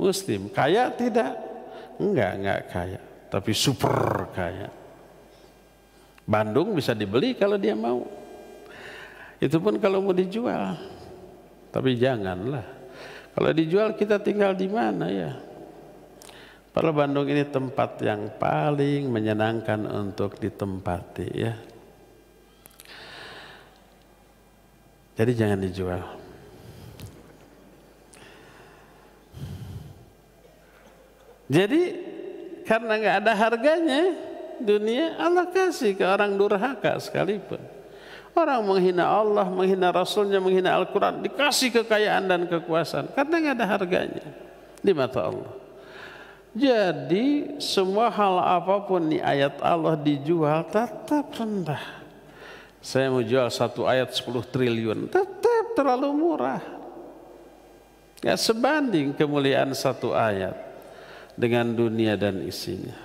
Muslim, kaya tidak? Enggak kaya, tapi super kaya. Bandung bisa dibeli kalau dia mau. Itu pun kalau mau dijual. Tapi janganlah. Kalau dijual kita tinggal di mana ya? Padahal Bandung ini tempat yang paling menyenangkan untuk ditempati ya. Jadi jangan dijual. Jadi karena nggak ada harganya dunia, Allah kasih ke orang durhaka sekalipun. Orang menghina Allah, menghina Rasulnya, menghina Al-Quran, dikasih kekayaan dan kekuasaan karena nggak ada harganya di mata Allah. Jadi semua hal apapun di ayat Allah dijual tetap rendah. Saya mau jual satu ayat 10 triliun, tetap terlalu murah. Gak sebanding kemuliaan satu ayat dengan dunia dan isinya.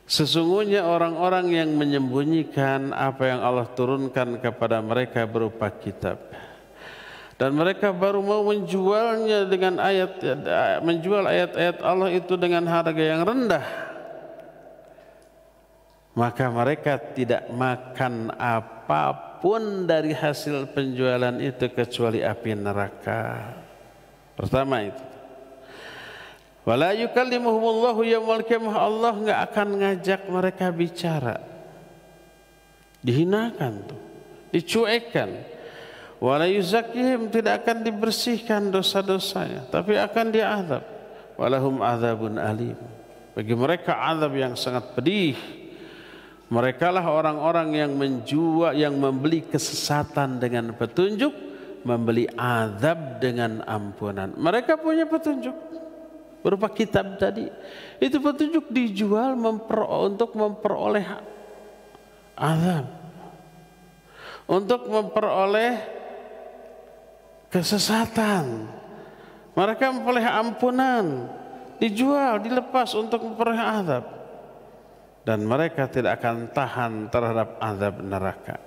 Sesungguhnya orang-orang yang menyembunyikan apa yang Allah turunkan kepada mereka berupa kitab, dan mereka baru mau menjualnya dengan menjual ayat-ayat Allah itu dengan harga yang rendah, maka mereka tidak makan apapun dari hasil penjualan itu kecuali api neraka. Pertama itu. Wala yukallimuhumullahu yaumil qiyamah, Allah enggak akan ngajak mereka bicara. Dihinakan tuh, dicuekkan. Wala yuzakkihim, tidak akan dibersihkan dosa-dosanya, tapi akan diazab. Walahum adzabun alim, bagi mereka azab yang sangat pedih. Mereka lah orang-orang yang menjual, yang membeli kesesatan dengan petunjuk, membeli azab dengan ampunan. Mereka punya petunjuk berupa kitab tadi. Itu petunjuk dijual untuk memperoleh azab, untuk memperoleh kesesatan. Mereka memperoleh ampunan, dijual, dilepas untuk memperoleh azab. Dan mereka tidak akan tahan terhadap azab neraka.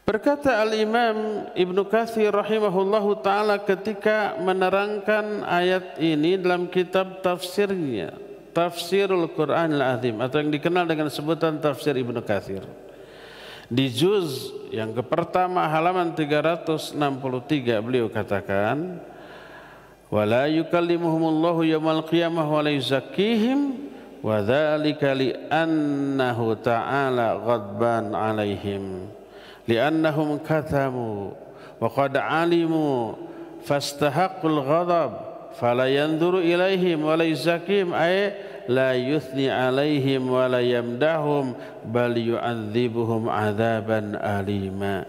Berkata Al-Imam Ibnu Katsir rahimahullahu ta'ala ketika menerangkan ayat ini dalam kitab tafsirnya, Tafsirul Quranil Azim, atau yang dikenal dengan sebutan Tafsir Ibnu Katsir. Di juz yang pertama halaman 363 beliau katakan, wala yukallimuhumullahu yaumal qiyamah wa la yuzakkihim wa dzalika li'annahu ta'ala ghadban 'alaihim li'annahum katamu wa qad 'alimu fastahaqqul ghadab fala yanzuru ilaihim wa la yuzakkihim ay la yuthni 'alaihim wa la yamdahum bal yu'adzibuhum 'adzaban alima.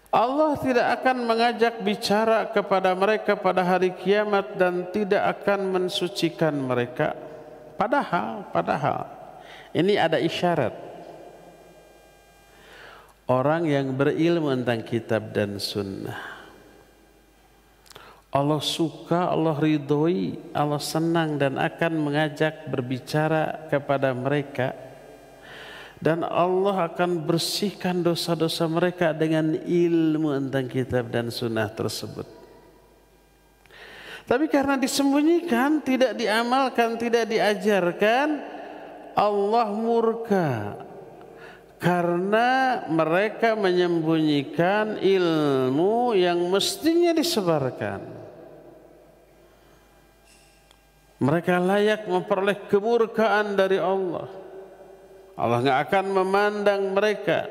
Allah tidak akan mengajak bicara kepada mereka pada hari kiamat dan tidak akan mensucikan mereka. Padahal ini ada isyarat. Orang yang berilmu tentang kitab dan sunnah, Allah suka, Allah ridhoi, Allah senang dan akan mengajak berbicara kepada mereka. Dan Allah akan bersihkan dosa-dosa mereka dengan ilmu tentang kitab dan sunnah tersebut. Tapi karena disembunyikan, tidak diamalkan, tidak diajarkan, Allah murka. Karena mereka menyembunyikan ilmu yang mestinya disebarkan. Mereka layak memperoleh kemurkaan dari Allah. Allah tidak akan memandang mereka.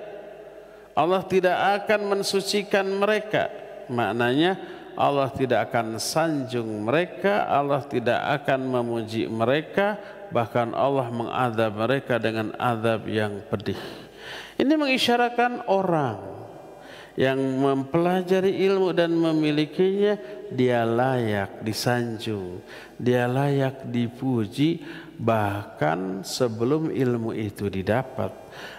Allah tidak akan mensucikan mereka. Maknanya Allah tidak akan sanjung mereka, Allah tidak akan memuji mereka, bahkan Allah mengazab mereka dengan azab yang pedih. Ini mengisyaratkan orang yang mempelajari ilmu dan memilikinya, dia layak disanjung, dia layak dipuji, bahkan sebelum ilmu itu didapat,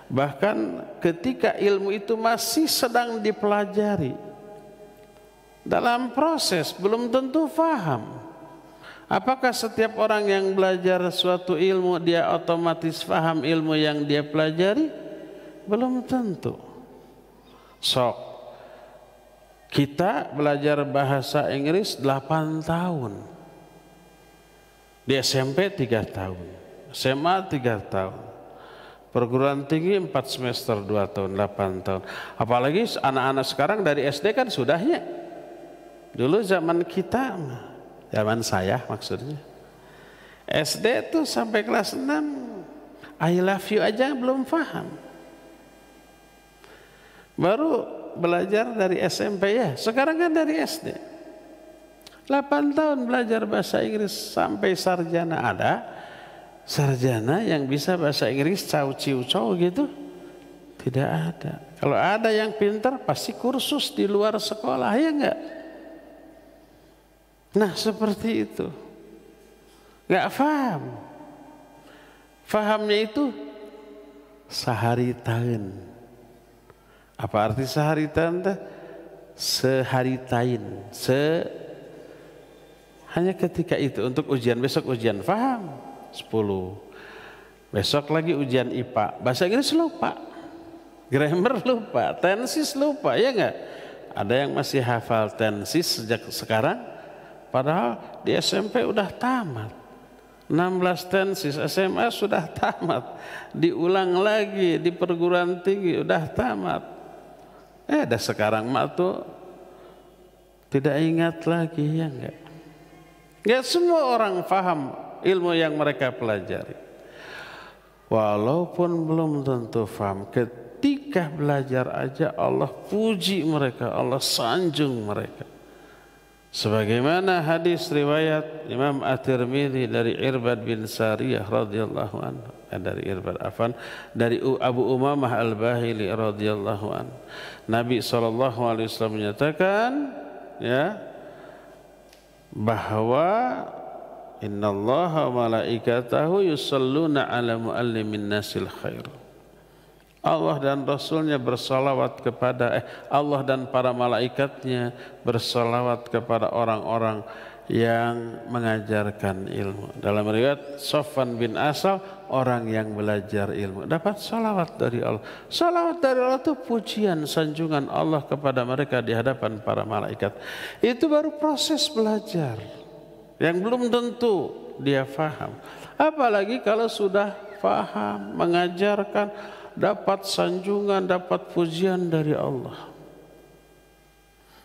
bahkan ketika ilmu itu masih sedang dipelajari. Dalam proses belum tentu faham. Apakah setiap orang yang belajar suatu ilmu dia otomatis faham ilmu yang dia pelajari? Belum tentu. Sok kita belajar bahasa Inggris 8 tahun. Di SMP 3 tahun, SMA 3 tahun, perguruan tinggi 4 semester 2 tahun, 8 tahun. Apalagi anak-anak sekarang dari SD kan sudahnya. Dulu zaman kita, zaman saya maksudnya, SD tuh sampai kelas 6 I love you aja belum paham. Baru belajar dari SMP ya, sekarang kan dari SD. 8 tahun belajar bahasa Inggris sampai sarjana. Ada sarjana yang bisa bahasa Inggris cau-ciu-cau gitu? Tidak ada. Kalau ada yang pintar pasti kursus di luar sekolah, ya enggak? Nah seperti itu. Enggak paham. Fahamnya itu sehari tahun. Apa arti sehari tahun? Sehari tahun. Hanya ketika itu untuk ujian, besok ujian faham 10. Besok lagi ujian IPA, bahasa Inggris lupa, grammar lupa, tenses lupa, ya enggak? Ada yang masih hafal tenses sejak sekarang, padahal di SMP udah tamat. 16 tenses, SMA sudah tamat, diulang lagi di perguruan tinggi udah tamat. Dah sekarang mak tuh tidak ingat lagi, ya enggak? Enggak semua orang paham ilmu yang mereka pelajari. Walaupun belum tentu paham, ketika belajar aja Allah puji mereka, Allah sanjung mereka. Sebagaimana hadis riwayat Imam At-Tirmidzi dari Irbad bin Sariyah radhiyallahu anhu, dari Abu Umamah Al-Bahili radhiyallahu anhu. Nabi SAW menyatakan ya bahwa innallaha wa malaikatahu yusalluna ala muallimin nasil khair. Allah dan Rasulnya bersalawat kepada Allah dan para malaikatnya bersalawat kepada orang-orang yang mengajarkan ilmu. Dalam riwayat Sofwan bin Asal, orang yang belajar ilmu dapat salawat dari Allah. Salawat dari Allah itu pujian, sanjungan Allah kepada mereka di hadapan para malaikat. Itu baru proses belajar yang belum tentu dia faham. Apalagi kalau sudah faham, mengajarkan, dapat sanjungan, dapat pujian dari Allah.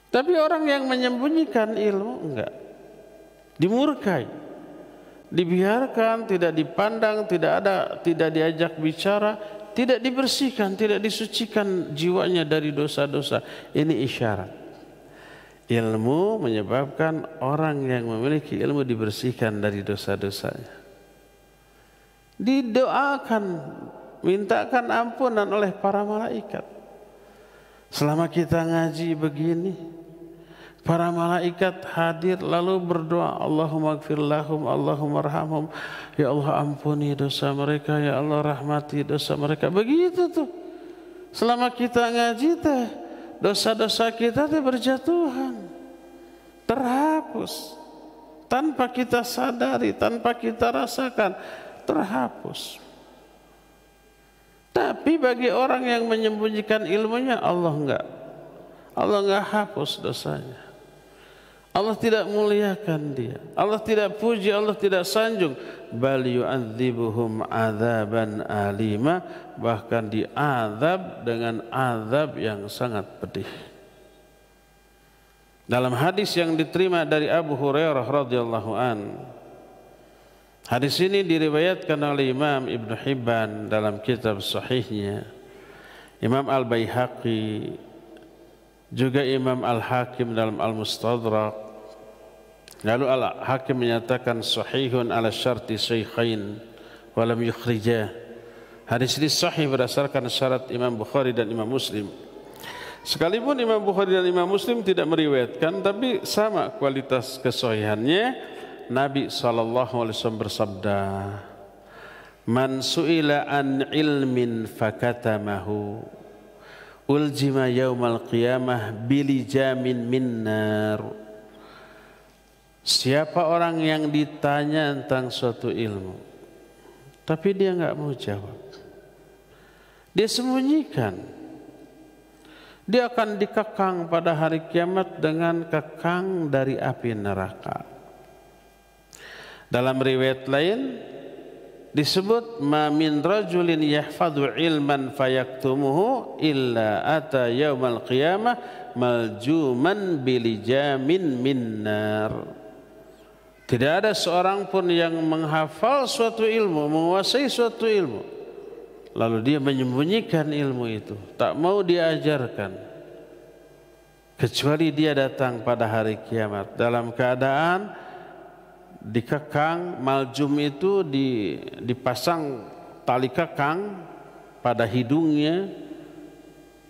Tapi orang yang menyembunyikan ilmu enggak, dimurkai, dibiarkan, tidak dipandang, tidak diajak bicara, tidak dibersihkan, tidak disucikan jiwanya dari dosa-dosa. Ini isyarat ilmu menyebabkan orang yang memiliki ilmu dibersihkan dari dosa-dosanya. Didoakan, mintakan ampunan oleh para malaikat. Selama kita ngaji begini, para malaikat hadir lalu berdoa, Allahumma gfir lahum, Allahumma arhamhum, ya Allah ampuni dosa mereka, ya Allah rahmati dosa mereka. Begitu tuh. Selama kita ngaji teh, dosa-dosa kita teh berjatuhan, terhapus tanpa kita sadari, tanpa kita rasakan, terhapus. Tapi bagi orang yang menyembunyikan ilmunya, Allah enggak hapus dosanya. Allah tidak muliakan dia, Allah tidak puji, Allah tidak sanjung. Bal yu'adzibuhum adzaban alima, bahkan diazab dengan azab yang sangat pedih. Dalam hadis yang diterima dari Abu Hurairah radhiyallahu an, hadis ini diriwayatkan oleh Imam Ibn Hibban dalam kitab sahihnya, Imam Al-Baihaqi, juga Imam Al-Hakim dalam Al-Mustadrak. Lalu Al-Hakim menyatakan sahihun ala syarti shaykhain wa lam yukhrijah. Hadis ini sahih berdasarkan syarat Imam Bukhari dan Imam Muslim. Sekalipun Imam Bukhari dan Imam Muslim tidak meriwayatkan, tapi sama kualitas kesahihannya. Nabi SAW bersabda, man su'ila an ilmin fakatamahu uljima yaumal qiyamah bilijamin min nar. Siapa orang yang ditanya tentang suatu ilmu tapi dia enggak mau jawab, dia sembunyikan, dia akan dikekang pada hari kiamat dengan kekang dari api neraka. Dalam riwayat lain disebut ma min rajulin yahfadhu ilman fayaktumuhu illa ata yaumal qiyamah maljuman bilijamin min nar. Tidak ada seorang pun yang menghafal suatu ilmu, menguasai suatu ilmu, lalu dia menyembunyikan ilmu itu, tak mau diajarkan, kecuali dia datang pada hari kiamat dalam keadaan dikekang. Maljum itu dipasang tali kekang pada hidungnya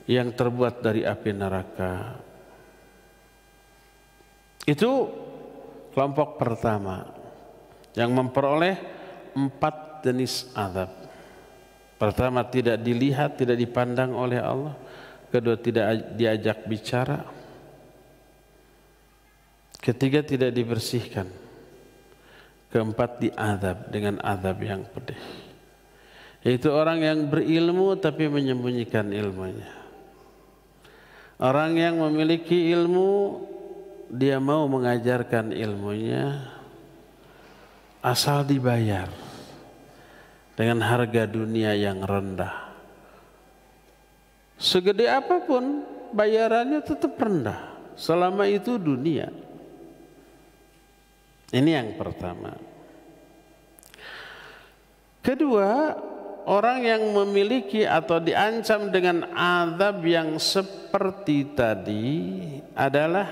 yang terbuat dari api neraka. Itu kelompok pertama yang memperoleh 4 jenis azab. Pertama, tidak dilihat, tidak dipandang oleh Allah. Kedua, tidak diajak bicara. Ketiga, tidak dibersihkan. Keempat, diazab dengan azab yang pedih. Yaitu orang yang berilmu tapi menyembunyikan ilmunya. Orang yang memiliki ilmu, dia mau mengajarkan ilmunya asal dibayar dengan harga dunia yang rendah. Segede apapun bayarannya tetap rendah, selama itu dunia. Ini yang pertama. Kedua, orang yang memiliki atau diancam dengan azab yang seperti tadi adalah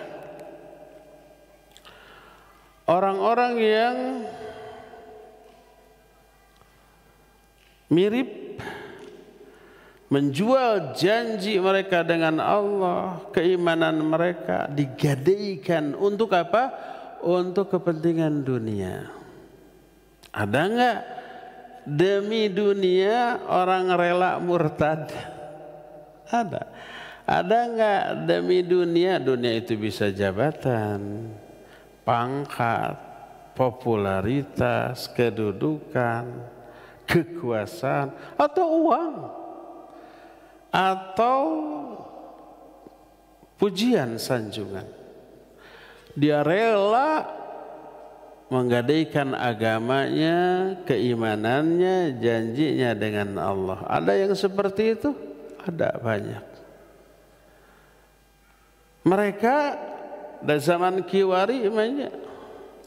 orang-orang yang mirip menjual janji mereka dengan Allah, keimanan mereka digadaikan untuk apa? Untuk kepentingan dunia. Ada enggak demi dunia orang rela murtad? Ada. Ada enggak demi dunia? Dunia itu bisa jabatan, pangkat, popularitas, kedudukan, kekuasaan, atau uang, atau pujian sanjungan. Dia rela menggadaikan agamanya, keimanannya, janjinya dengan Allah. Ada yang seperti itu? Ada banyak. Mereka dari zaman Kiwari banyak.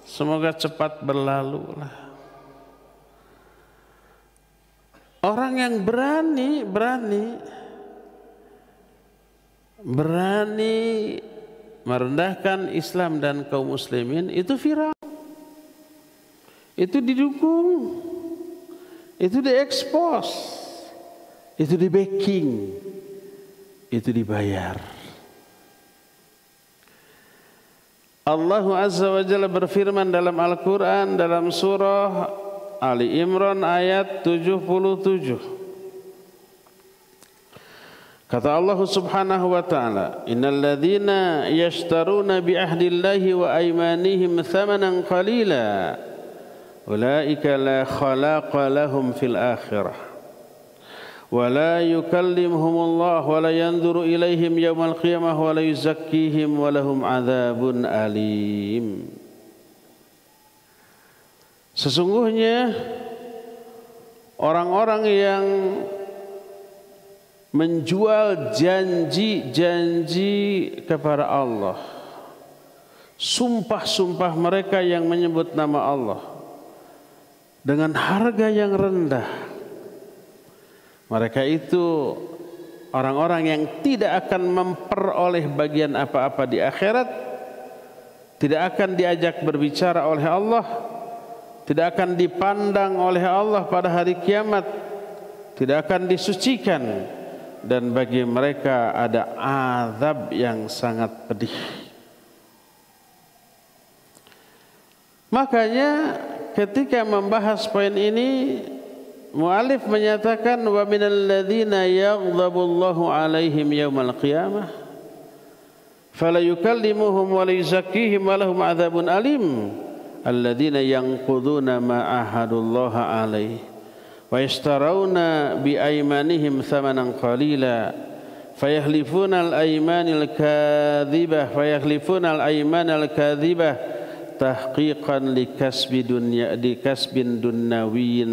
Semoga cepat berlalu lah. Orang yang berani merendahkan Islam dan kaum muslimin itu viral. Itu didukung, itu diekspos, itu di backing, itu dibayar. Allah Azza wa Jalla berfirman dalam Al-Quran dalam surah Ali Imran ayat 77. Kata Allah Subhanahu wa taala, "Innal ladzina yashtaruna bi ahdillahi wa aymanihim thamanan qalila ulaika la khalaqa lahum fil akhirah wa la yukallimuhumullah wa la yanzuru ilaihim yawmal qiyamah wa la yuzakkihim wa lahum adzabun alim." Sesungguhnya orang-orang yang menjual janji-janji kepada Allah, sumpah-sumpah mereka yang menyebut nama Allah dengan harga yang rendah, mereka itu orang-orang yang tidak akan memperoleh bagian apa-apa di akhirat, tidak akan diajak berbicara oleh Allah, tidak akan dipandang oleh Allah pada hari kiamat, tidak akan disucikan, dan bagi mereka ada azab yang sangat pedih. Makanya ketika membahas poin ini, mu'alif menyatakan wa minal ladzina yaghdabullahu alaihim yaumal qiyamah fala yukallimuhum wa la yuzakkihim wa lahum adzabun alim alladzina yanquduna ma ahadullaha alaihi wa yashtarawna bi aymanihim thamanan qalila fayahlifuna al-aymanil kadhibah tahqiqan li kasbin dunnawiyin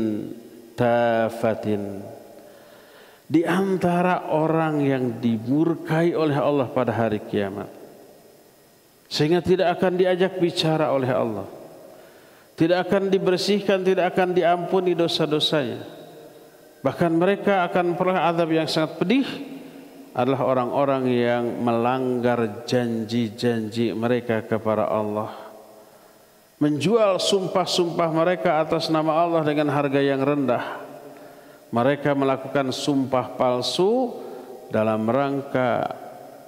tafatin. Di antara orang yang dimurkai oleh Allah pada hari kiamat, sehingga tidak akan diajak bicara oleh Allah, tidak akan dibersihkan, tidak akan diampuni dosa-dosanya, bahkan mereka akan peroleh azab yang sangat pedih, adalah orang-orang yang melanggar janji-janji mereka kepada Allah, menjual sumpah-sumpah mereka atas nama Allah dengan harga yang rendah. Mereka melakukan sumpah palsu dalam rangka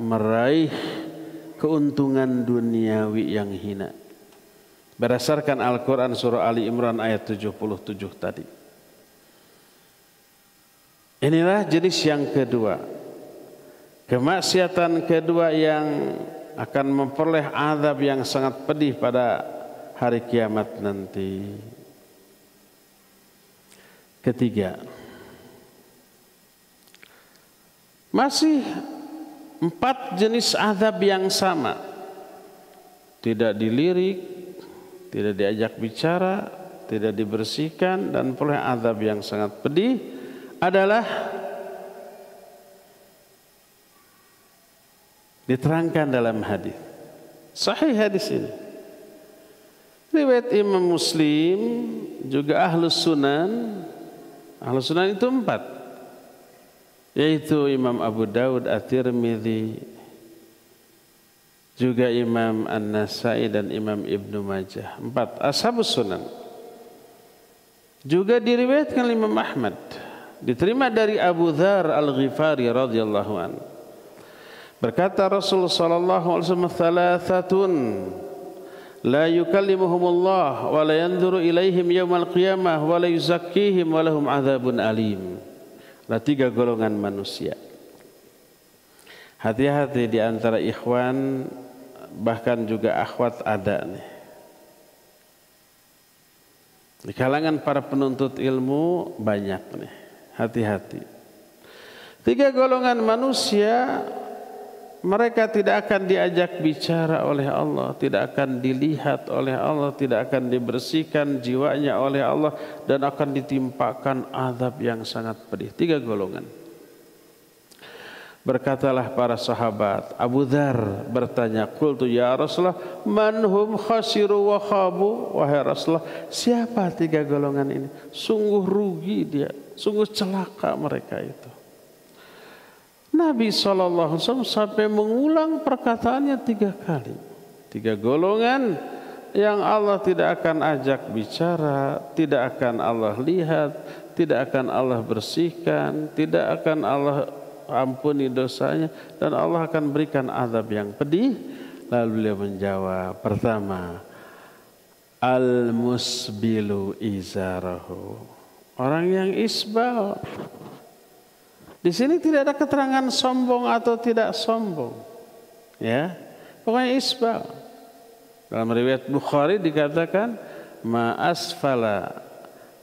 meraih keuntungan duniawi yang hina. Berdasarkan Al-Quran surah Ali Imran ayat 77 tadi. Inilah jenis yang kedua. Kemaksiatan kedua yang akan memperoleh azab yang sangat pedih pada hari kiamat nanti. Ketiga, masih 4 jenis azab yang sama. Tidak dilirik, tidak diajak bicara, tidak dibersihkan, dan peroleh azab yang sangat pedih adalah diterangkan dalam hadis. Sahih hadis ini. Riwayat Imam Muslim juga Ahlus Sunan Ahlus sunnah itu 4, yaitu Imam Abu Daud, At-Tirmidzi, juga Imam An-Nasai dan Imam Ibnu Majah. 4 ashabus sunan. Juga diriwayatkan Imam Ahmad, diterima dari Abu Dzar Al-Ghifari radhiyallahu anhu. Berkata Rasulullah sallallahu alaihi wasallam, "Thalathatun la yukallimuhumullah wa la yanzuru ilaihim yaumal qiyamah wa la yuzakkihim wa lahum adzabun alim." Ada 3 golongan manusia. Hati-hati di antara ikhwan, bahkan juga akhwat ada nih. Di kalangan para penuntut ilmu banyak nih. Hati-hati. 3 golongan manusia, mereka tidak akan diajak bicara oleh Allah, tidak akan dilihat oleh Allah, tidak akan dibersihkan jiwanya oleh Allah, dan akan ditimpakan azab yang sangat pedih. 3 golongan. Berkatalah para sahabat, Abu Dzar bertanya, "Qultu ya Rasulullah, man hum khasiru wa khabu?" Wahai Rasulullah, siapa 3 golongan ini? Sungguh rugi dia, sungguh celaka mereka itu. Nabi SAW sampai mengulang perkataannya 3 kali. 3 golongan yang Allah tidak akan ajak bicara, tidak akan Allah lihat, tidak akan Allah bersihkan, tidak akan Allah ampuni dosanya, dan Allah akan berikan azab yang pedih. Lalu beliau menjawab, pertama, al-musbilu izarahu, orang yang isbal. Di sini tidak ada keterangan sombong atau tidak sombong, ya, pokoknya isbal. Dalam riwayat Bukhari dikatakan, ma asfala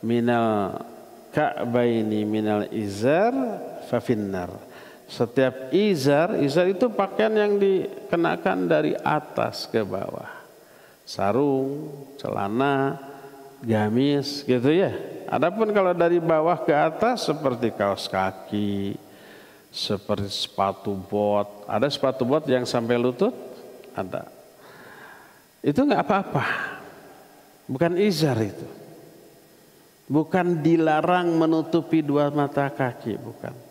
minal ka'baini minal izar fa finnar. Setiap izar itu pakaian yang dikenakan dari atas ke bawah. Sarung, celana, gamis gitu ya. Adapun kalau dari bawah ke atas seperti kaos kaki, seperti sepatu bot. Ada sepatu bot yang sampai lutut? Ada. Itu enggak apa-apa. Bukan izar itu. Bukan dilarang menutupi 2 mata kaki, bukan.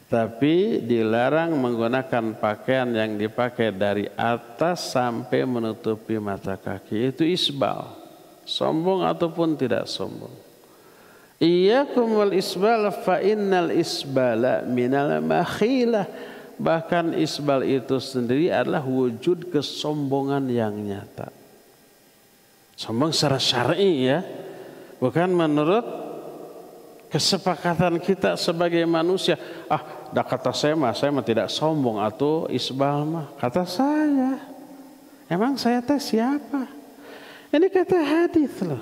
Tapi dilarang menggunakan pakaian yang dipakai dari atas sampai menutupi mata kaki. Itu isbal. Sombong ataupun tidak sombong. Iyyakum wal isbal fa innal isbala minal makhilah. Bahkan isbal itu sendiri adalah wujud kesombongan yang nyata. Sombong secara syar'i ya. Bukan menurut kesepakatan kita sebagai manusia. Dah kata saya mah tidak sombong atau isbal mah. Kata saya. Emang saya teh siapa? Ini kata hadis loh.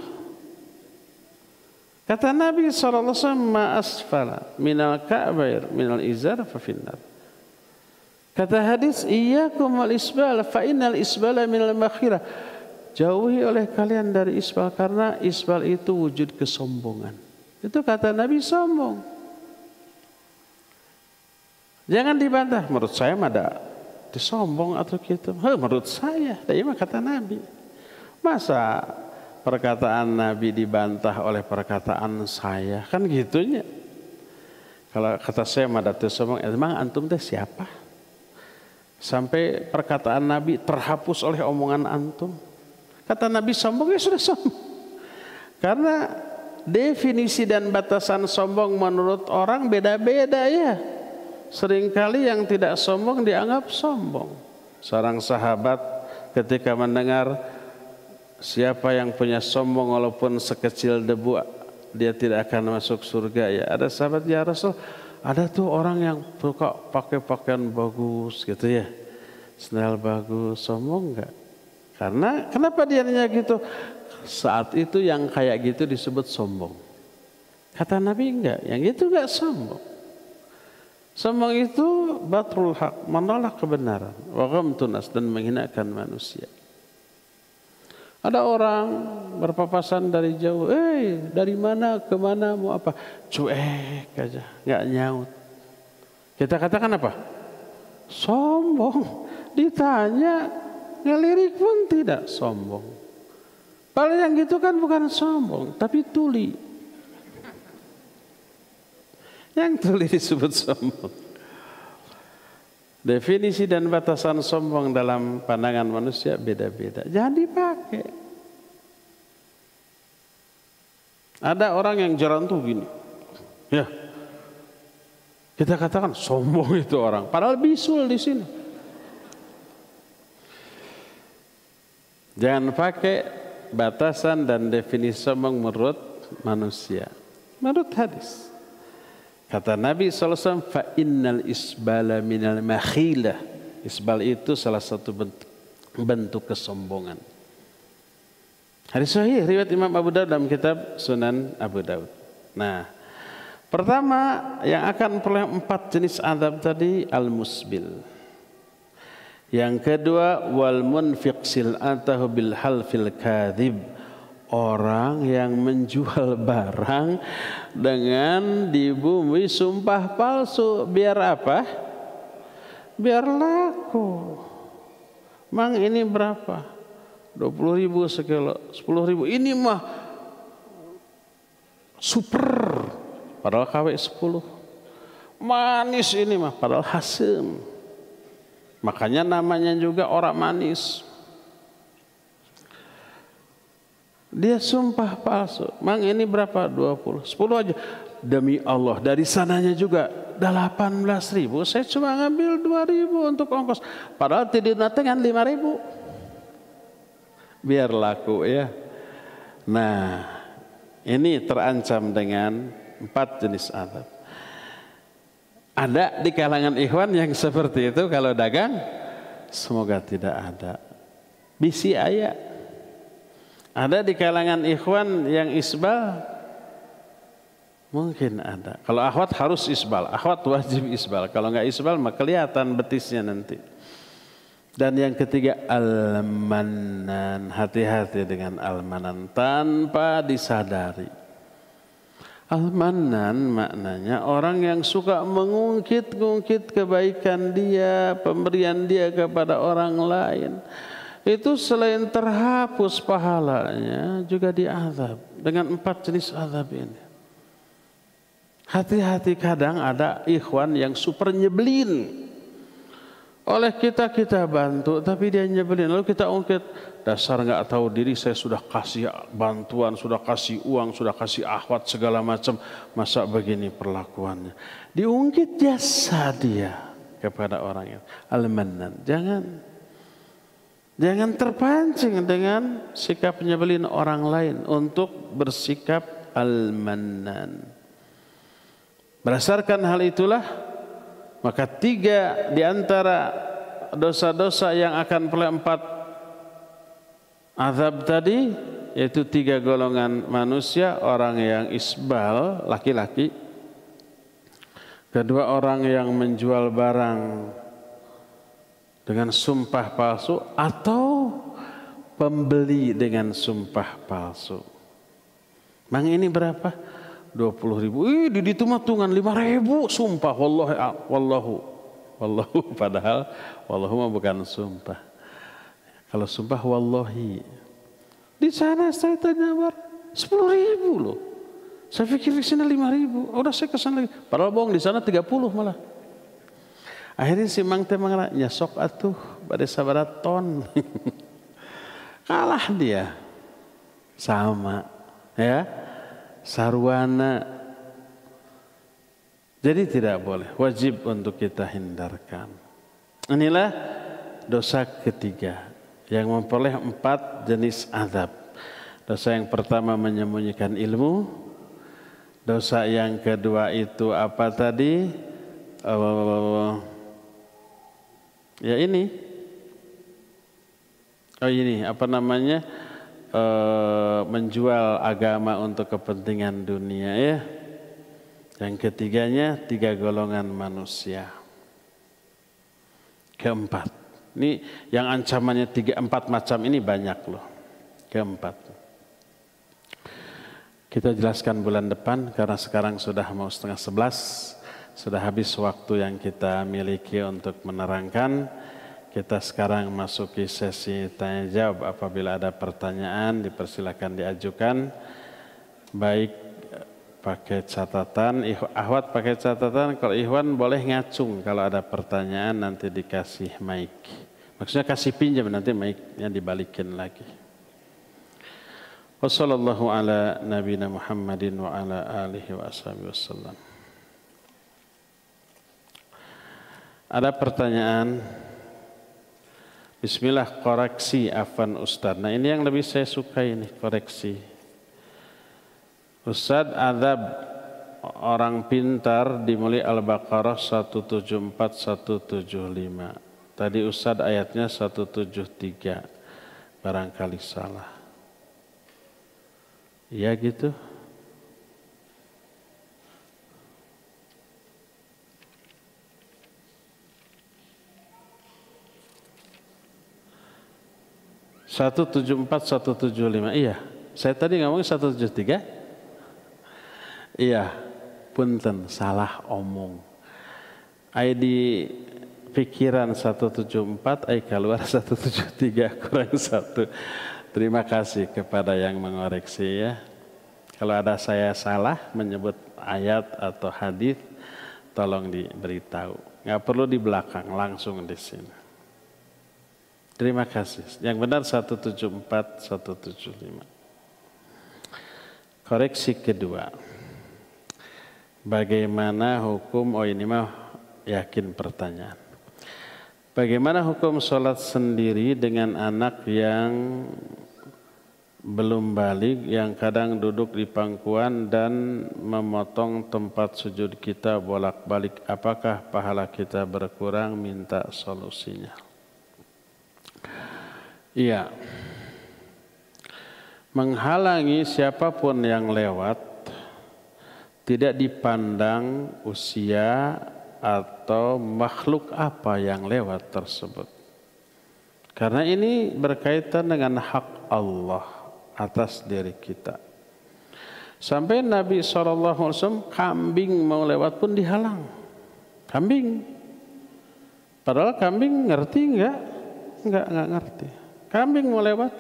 Kata Nabi SAW, ma asfala minal ka'bair minal izar fa finnar. Kata hadis, iyyakum wal isbal fa innal isbala minal makhirah. Jauhi oleh kalian dari isbal, karena isbal itu wujud kesombongan. Itu kata Nabi, sombong. Jangan dibantah. Menurut saya mah ada disombong atau gitu. Menurut saya, ini mah kata Nabi. Masa perkataan Nabi dibantah oleh perkataan saya? Kan gitunya. Kalau kata saya mah ada disombong, emang antum teh siapa? Sampai perkataan Nabi terhapus oleh omongan antum. Kata Nabi sombong, ya sudah sombong. Karena definisi dan batasan sombong menurut orang beda-beda ya. Seringkali yang tidak sombong dianggap sombong. Seorang sahabat ketika mendengar siapa yang punya sombong walaupun sekecil debu, dia tidak akan masuk surga ya. Ada sahabat, ya Rasul, ada tuh orang yang suka pakai pakaian bagus gitu ya, sandal bagus, sombong enggak? Karena kenapa dia nanya gitu? Saat itu yang kayak gitu disebut sombong. Kata Nabi enggak, yang itu enggak sombong. Sombong itu batrul haq, menolak kebenaran, wa ghamtun nas, dan menghinakan manusia. Ada orang berpapasan dari jauh, dari mana ke mana mau apa? Cuek aja, enggak nyaut. Kita katakan apa? Sombong. Ditanya, ngelirik pun tidak, sombong. Kalau yang gitu kan bukan sombong, tapi tuli. Yang tuli disebut sombong. Definisi dan batasan sombong dalam pandangan manusia beda-beda. Jangan dipakai. Ada orang yang jalan tuh gini. Ya. Kita katakan sombong itu orang. Padahal bisul di sini. Jangan pakai batasan dan definisi sombong menurut manusia. Menurut hadis. Kata Nabi SAW, fa innal isbala minal makhilah. Isbal itu salah satu bentuk kesombongan. Hadis sahih riwayat Imam Abu Daud dalam kitab Sunan Abu Daud. Nah, pertama yang akan memperoleh 4 jenis azab tadi al-musbil. Yang kedua wal munfiq sil'atahu bil halfil kadzib. Orang yang menjual barang dengan dibumbui sumpah palsu. Biar apa? Biar laku. Mang ini berapa? 20.000 sekilo, 10.000. Ini mah super. Padahal KW 10. Manis ini mah. Padahal hasem. Makanya namanya juga orang manis. Dia sumpah palsu. Mang ini berapa? 20. 10 aja. Demi Allah. Dari sananya juga 18.000. Saya cuma ngambil 2.000 untuk ongkos. Padahal tidak natengan 5.000. Biar laku ya. Nah, ini terancam dengan 4 jenis azab. Ada di kalangan ikhwan yang seperti itu kalau dagang? Semoga tidak ada. Bisi ayat. Ada di kalangan ikhwan yang isbal? Mungkin ada. Kalau akhwat harus isbal. Akhwat wajib isbal. Kalau enggak isbal maka kelihatan betisnya nanti. Dan yang ketiga al-mannan. Hati-hati dengan al-mannan tanpa disadari. Al-mannan maknanya orang yang suka mengungkit-ungkit kebaikan dia, pemberian dia kepada orang lain. Itu selain terhapus pahalanya juga diazab dengan 4 jenis azab ini. Hati-hati, kadang ada ikhwan yang super nyebelin. Oleh kita bantu tapi dia nyebelin. Lalu kita ungkit, dasar nggak tahu diri, saya sudah kasih bantuan, sudah kasih uang, sudah kasih akhwat segala macam, masa begini perlakuannya. Diungkit jasa dia kepada orang itu. Al-mannan. Jangan terpancing dengan sikap nyebelin orang lain untuk bersikap al-mannan. Berdasarkan hal itulah, maka 3 di antara dosa-dosa yang akan memperoleh 4 azab tadi, yaitu 3 golongan manusia. Orang yang isbal, laki-laki. Kedua, orang yang menjual barang dengan sumpah palsu, atau pembeli dengan sumpah palsu. Mang ini berapa? 20.000. Di tumatungan 5.000 sumpah wallahu. Padahal wallahu mah bukan sumpah. Kalau sumpah wallahi. Di sana saya tanya 10.000 loh. Saya pikir di sini 5.000. Udah saya kesana lagi. Padahal bohong, di sana 30 malah. Akhirnya si mang teh mangala nyesok atuh bade sabaraha ton. Kalah dia. Sama ya. Sarwana. Jadi tidak boleh, wajib untuk kita hindarkan. Inilah dosa ketiga yang memperoleh 4 jenis azab. Dosa yang pertama menyembunyikan ilmu. Dosa yang kedua itu apa tadi? Ya ini. Ini apa namanya? Menjual agama untuk kepentingan dunia ya. Yang ketiganya 3 golongan manusia. Keempat. Ini yang ancamannya 4 macam ini banyak loh. Keempat. Kita jelaskan bulan depan karena sekarang sudah mau 10:30. Sudah habis waktu yang kita miliki untuk menerangkan. Kita sekarang masuki sesi tanya jawab. Apabila ada pertanyaan dipersilakan diajukan. Baik pakai catatan, Ahwat pakai catatan, kalau Ikhwan boleh ngacung kalau ada pertanyaan nanti dikasih mic. Maksudnya kasih pinjam nanti mic-nya dibalikin lagi. Wassallallahu ala nabiyina Muhammadin wa ala alihi wa ashabihi wasallam. Ada pertanyaan? Bismillah, koreksi afan Ustaz. Nah ini yang lebih saya suka ini, koreksi. Ustaz, adab orang pintar dimulai Al-Baqarah 174, 175. Tadi Ustaz ayatnya 173. Barangkali salah. Iya gitu. Satu 174, 175. Iya. Saya tadi ngomong 173. Iya. Punten, salah omong. Ai di pikiran 174, ai keluar 173 kurang 1. Terima kasih kepada yang mengoreksi ya. Kalau ada saya salah menyebut ayat atau hadis, tolong diberitahu. Nggak perlu di belakang, langsung di sini. Terima kasih. Yang benar 174, 175. Koreksi kedua. Bagaimana hukum, ini mah yakin pertanyaan. Bagaimana hukum sholat sendiri dengan anak yang belum balik, yang kadang duduk di pangkuan dan memotong tempat sujud kita bolak-balik? Apakah pahala kita berkurang? Minta solusinya. Iya. Menghalangi siapapun yang lewat tidak dipandang usia atau makhluk apa yang lewat tersebut. Karena ini berkaitan dengan hak Allah atas diri kita. Sampai Nabi SAW kambing mau lewat pun dihalang. Kambing. Padahal kambing ngerti enggak? Enggak ngerti. Kambing mau lewat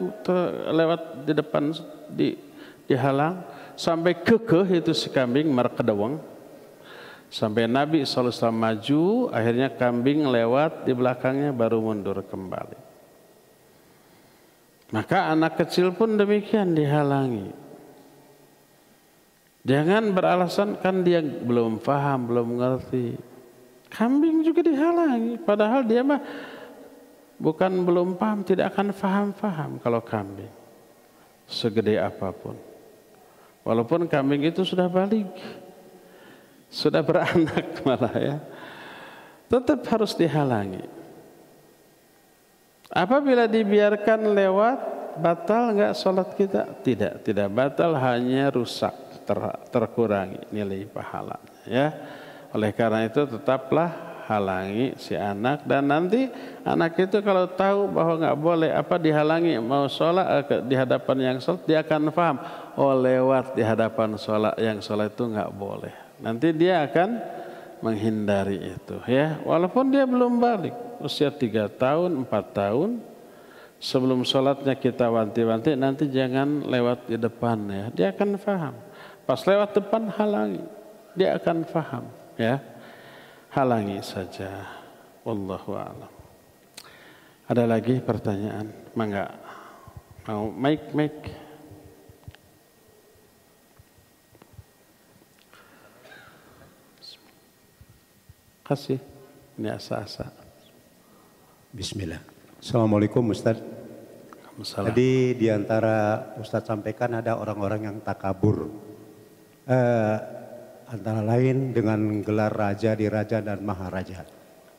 di depan dihalang. Sampai kekeh itu si kambing merkedewang. Sampai Nabi SAW maju, akhirnya kambing lewat di belakangnya baru mundur kembali. Maka anak kecil pun demikian dihalangi. Jangan beralasan kan dia belum paham, belum ngerti. Kambing juga dihalangi, padahal dia mah bukan belum paham, tidak akan paham kalau kambing. Segede apapun. Walaupun kambing itu sudah balik. Sudah beranak malah ya. Tetap harus dihalangi. Apabila dibiarkan lewat, batal enggak sholat kita? Tidak batal, hanya rusak, terkurangi nilai pahalanya ya. Oleh karena itu tetaplah halangi si anak, dan nanti anak itu kalau tahu bahwa nggak boleh dihalangi mau sholat di hadapan yang sholat, dia akan paham, oh lewat di hadapan sholat yang sholat itu nggak boleh. Nanti dia akan menghindari itu ya, walaupun dia belum balik, usia 3 tahun, 4 tahun, sebelum sholatnya kita wanti-wanti, nanti jangan lewat di depan ya, dia akan paham. Pas lewat depan halangi, dia akan paham ya. Halangi saja. Wallahu a'lam. Ada lagi pertanyaan? Mangga. Mau mic. Kasih. Ini asa-asa. Bismillah. Assalamualaikum Ustaz. Tadi di antara Ustaz sampaikan ada orang-orang yang takabur. Antara lain dengan gelar raja, diraja, dan maharaja.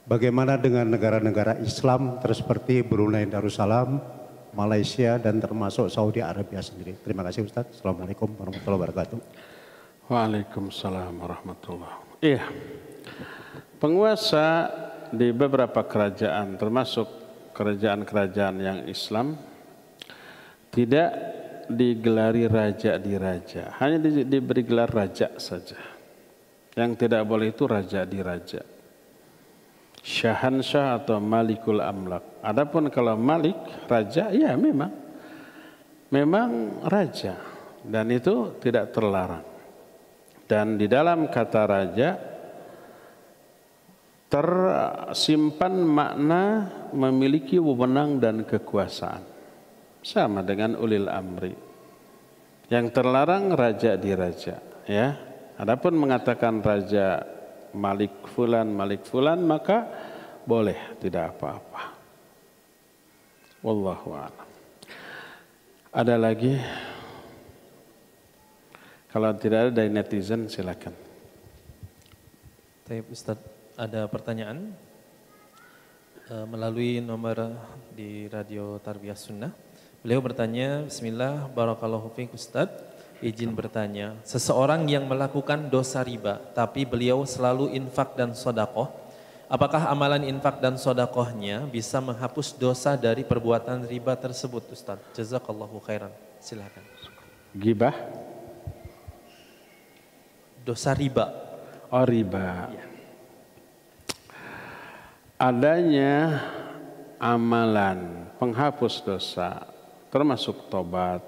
Bagaimana dengan negara-negara Islam seperti Brunei Darussalam, Malaysia, dan termasuk Saudi Arabia sendiri? Terima kasih Ustaz. Assalamualaikum warahmatullahi wabarakatuh. Waalaikumsalam warahmatullahi wabarakatuh. Iya. Penguasa di beberapa kerajaan, termasuk kerajaan-kerajaan yang Islam, tidak digelari raja diraja, hanya diberi gelar raja saja. Yang tidak boleh itu raja diraja, syahansyah atau malikul amlak. Adapun kalau malik, raja, ya memang raja, dan itu tidak terlarang. Dan di dalam kata raja tersimpan makna memiliki wewenang dan kekuasaan. Sama dengan ulil amri. Yang terlarang raja diraja, ya. Adapun mengatakan raja Malik fulan, maka boleh, tidak apa-apa. Wallahu a'lam. Ada lagi? Kalau tidak ada dari netizen silakan. Baik Ustaz, ada pertanyaan melalui nomor di Radio Tarbiyah Sunnah. Beliau bertanya, Bismillah, Barakallahu fiik Ustaz, izin bertanya, seseorang yang melakukan dosa riba, tapi beliau selalu infak dan sodakoh, apakah amalan infak dan sodakohnya bisa menghapus dosa dari perbuatan riba tersebut Ustaz? Jazakallahu khairan. Silakan. Gibah? Dosa riba. Oh, riba. Ya. Adanya amalan penghapus dosa, termasuk tobat,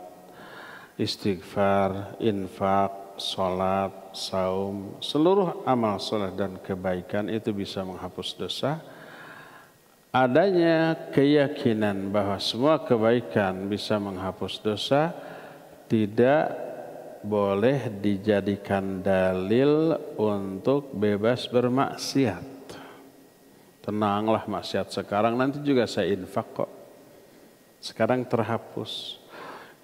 istighfar, infak, sholat, saum, seluruh amal sholat dan kebaikan itu bisa menghapus dosa. Adanya keyakinan bahwa semua kebaikan bisa menghapus dosa tidak boleh dijadikan dalil untuk bebas bermaksiat. Tenanglah, maksiat sekarang, nanti juga saya infak kok. Sekarang terhapus.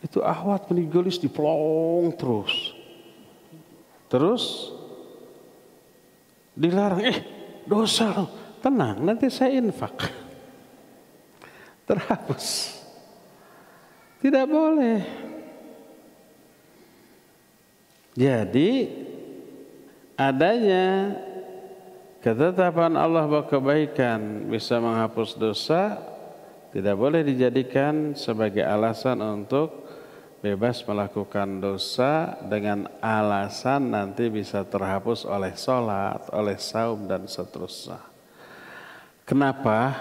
Itu ahwat menigolis dipelong terus. Terus dilarang, dosa loh. Tenang, nanti saya infak. Terhapus. Tidak boleh. Jadi adanya ketetapan Allah bahwa kebaikan bisa menghapus dosa tidak boleh dijadikan sebagai alasan untuk bebas melakukan dosa dengan alasan nanti bisa terhapus oleh sholat, oleh saum dan seterusnya. Kenapa?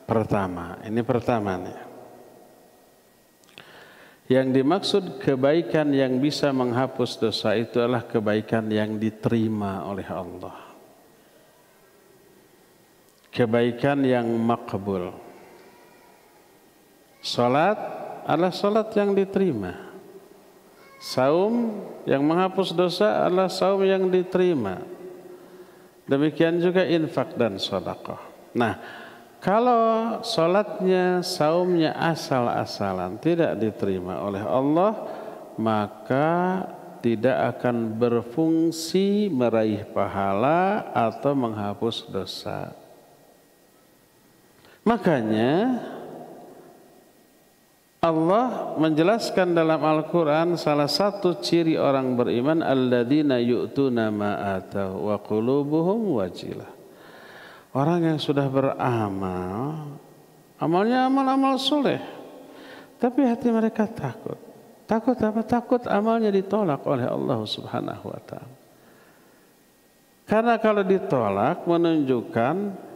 Pertama nih. Yang dimaksud kebaikan yang bisa menghapus dosa itu adalah kebaikan yang diterima oleh Allah. Kebaikan yang makbul. Salat adalah salat yang diterima. Saum yang menghapus dosa adalah saum yang diterima. Demikian juga infak dan sedekah. Nah, kalau salatnya, saumnya asal-asalan tidak diterima oleh Allah, maka tidak akan berfungsi meraih pahala atau menghapus dosa. Makanya Allah menjelaskan dalam Al-Quran salah satu ciri orang beriman, alladzina yu'tuna ma atau wa qulubuhum wajilah. Orang yang sudah beramal, amalnya amal-amal soleh, tapi hati mereka takut. Takut apa? Takut amalnya ditolak oleh Allah Subhanahu wa ta'ala. Karena kalau ditolak menunjukkan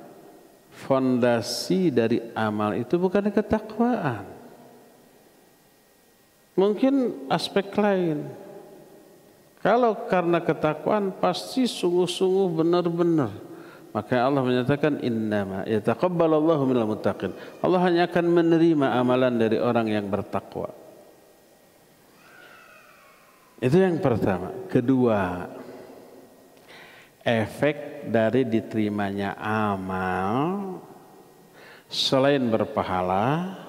fondasi dari amal itu bukan ketakwaan. Mungkin aspek lain. Kalau karena ketakwaan pasti sungguh-sungguh benar-benar. Maka Allah menyatakan innama yataqabbalallahu minal muttaqin. Allah hanya akan menerima amalan dari orang yang bertakwa. Itu yang pertama. Kedua, efek dari diterimanya amal selain berpahala,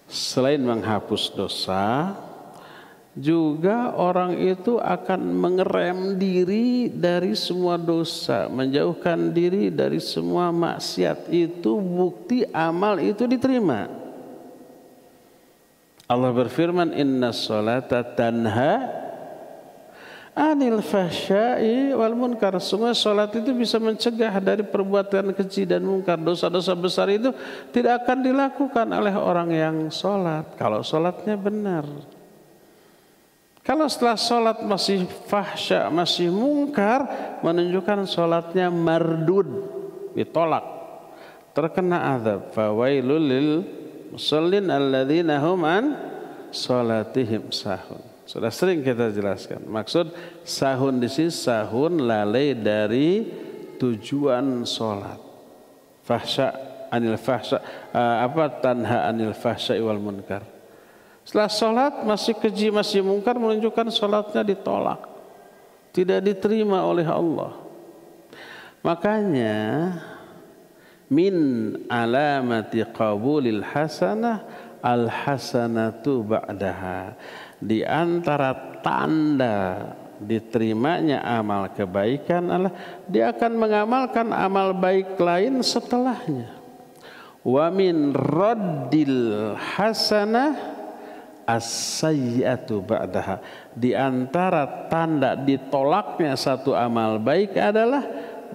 selain menghapus dosa, juga orang itu akan mengerem diri dari semua dosa, menjauhkan diri dari semua maksiat. Itu bukti amal itu diterima. Allah berfirman, inna sholata tanha anil fahsya'i wal munkar. Semua sholat itu bisa mencegah dari perbuatan keji dan munkar. Dosa-dosa besar itu tidak akan dilakukan oleh orang yang sholat kalau sholatnya benar. Kalau setelah sholat masih fahsya, masih mungkar, menunjukkan sholatnya mardud, ditolak, terkena azab. Fawailul lil musallin alladzina hum an sholatihim sahun. Sudah sering kita jelaskan. Maksud sahun di sini sahun lalai dari tujuan sholat. Fahsya anil fahsya tanha anil fahsya wal munkar. Setelah sholat masih keji masih munkar menunjukkan sholatnya ditolak, tidak diterima oleh Allah. Makanya min alamati qabulil hasanah al hasanatu ba'daha. Di antara tanda diterimanya amal kebaikan adalah dia akan mengamalkan amal baik lain setelahnya. Wa min raddil hasanah as-sayyi'atu ba'daha. Di antara tanda ditolaknya satu amal baik adalah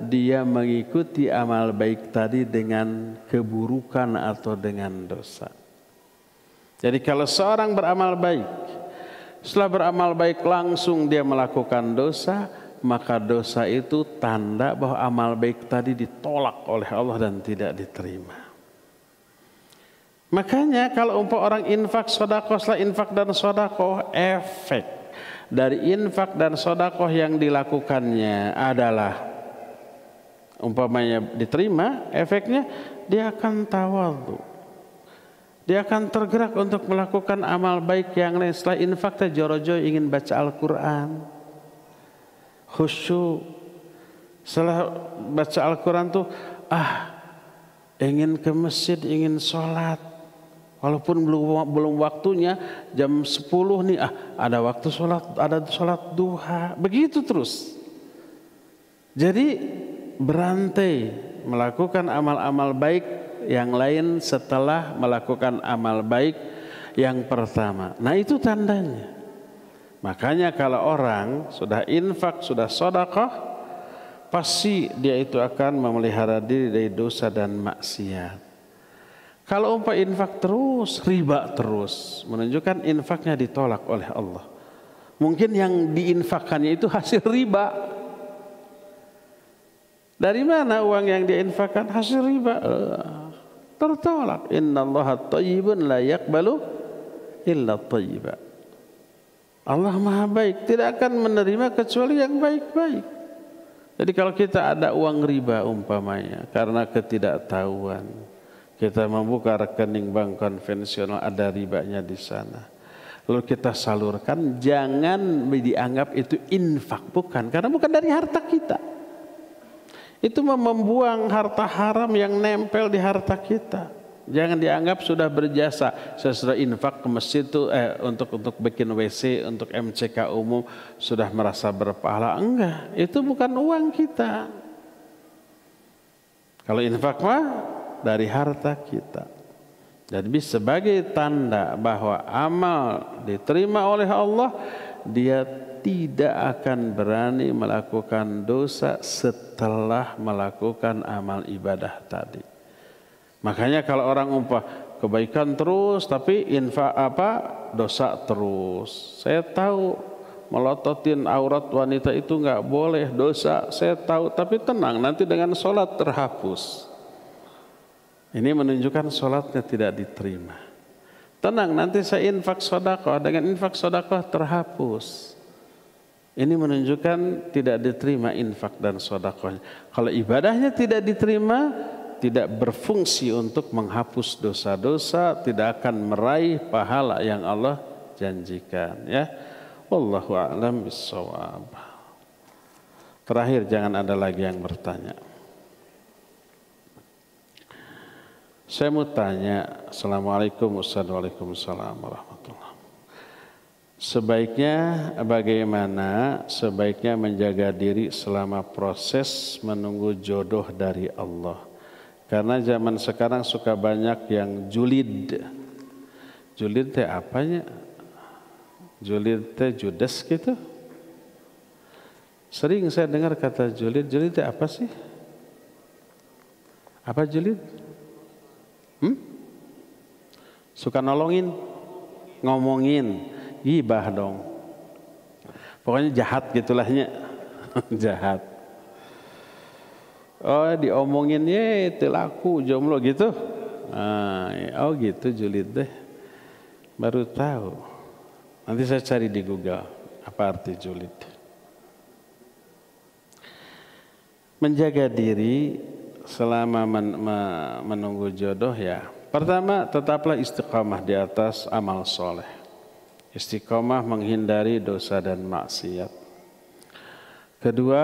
dia mengikuti amal baik tadi dengan keburukan atau dengan dosa. Jadi kalau seorang beramal baik, setelah beramal baik langsung dia melakukan dosa, maka dosa itu tanda bahwa amal baik tadi ditolak oleh Allah dan tidak diterima. Makanya kalau orang infak sedekah, setelah infak dan sedekah, efek dari infak dan sedekah yang dilakukannya adalah umpamanya diterima, efeknya dia akan tawadhu. Dia akan tergerak untuk melakukan amal baik yang lain. Setelah infak joro-joro ingin baca Al-Quran, khusyuk. Setelah baca Al-Quran tuh ingin ke masjid, ingin sholat. Walaupun belum waktunya, jam 10 nih ada waktu sholat, ada sholat duha. Begitu terus. Jadi berantai melakukan amal-amal baik yang lain setelah melakukan amal baik yang pertama. Nah itu tandanya. Makanya kalau orang sudah infak, sudah sedekah, pasti dia itu akan memelihara diri dari dosa dan maksiat. Kalau infak terus, riba terus, menunjukkan infaknya ditolak oleh Allah. Mungkin yang diinfakkannya itu hasil riba. Dari mana uang yang diinfakkan? Hasil riba. Tertolak. Innallaha thayyibun la yaqbalu illa thayyiba. Allah Maha baik, tidak akan menerima kecuali yang baik-baik. Jadi kalau kita ada uang riba umpamanya karena ketidaktahuan, kita membuka rekening bank konvensional ada ribanya di sana. Lalu kita salurkan, jangan dianggap itu infak, bukan, karena bukan dari harta kita. Itu membuang harta haram yang nempel di harta kita. Jangan dianggap sudah berjasa. Saya sudah infak ke masjid itu untuk bikin WC, untuk MCK umum sudah merasa berpahala. Enggak, itu bukan uang kita. Kalau infak mah dari harta kita. Jadi sebagai tanda bahwa amal diterima oleh Allah, dia tidak akan berani melakukan dosa setelah melakukan amal ibadah tadi. Makanya kalau orang kebaikan terus tapi dosa terus. Saya tahu melototin aurat wanita itu nggak boleh, dosa. Saya tahu, tapi tenang, nanti dengan sholat terhapus. Ini menunjukkan sholatnya tidak diterima. Tenang, nanti saya infak sedekah, dengan infak sedekah terhapus. Ini menunjukkan tidak diterima infak dan sedekahnya. Kalau ibadahnya tidak diterima, tidak berfungsi untuk menghapus dosa-dosa, tidak akan meraih pahala yang Allah janjikan. Ya, wallahu a'lam bissawab. Terakhir, jangan ada lagi yang bertanya. Saya mau tanya, Assalamualaikum Ustaz, Waalaikumsalam warahmatullahi. Sebaiknya bagaimana sebaiknya menjaga diri selama proses menunggu jodoh dari Allah? Karena zaman sekarang suka banyak yang julid. Julid teh apanya? Julid teh judes gitu. Sering saya dengar kata julid. Julid teh apa sih? Apa julid? Suka nolongin, ngomongin, gibah dong. Pokoknya jahat gitulahnya. Jahat. Oh, diomongin itu laku jomblo gitu. Oh gitu julid deh. Baru tahu. Nanti saya cari di Google apa arti julid. Menjaga diri selama menunggu jodoh ya. Pertama, tetaplah istiqamah di atas amal soleh. Istiqamah menghindari dosa dan maksiat. Kedua,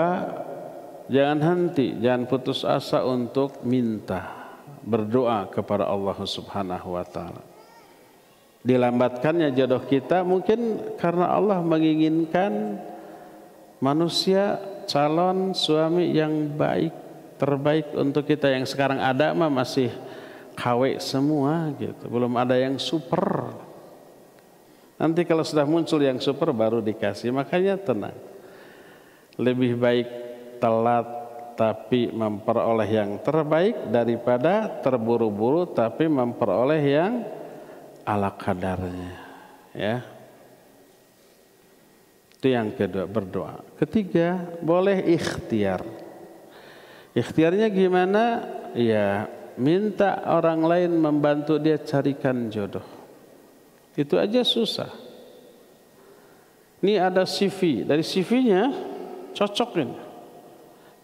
jangan henti, jangan putus asa untuk minta, berdoa kepada Allah Subhanahu wa taala. Dilambatkannya jodoh kita mungkin karena Allah menginginkan manusia calon suami yang baik, terbaik untuk kita. Yang sekarang ada mah masih KW semua gitu, belum ada yang super. Nanti kalau sudah muncul yang super baru dikasih, makanya tenang. Lebih baik telat tapi memperoleh yang terbaik daripada terburu-buru tapi memperoleh yang ala kadarnya, ya. Itu yang kedua, berdoa. Ketiga, boleh ikhtiar. Ikhtiarnya gimana? Ya, minta orang lain membantu dia carikan jodoh. Itu aja susah. Ini ada CV, dari CV-nya cocok ini.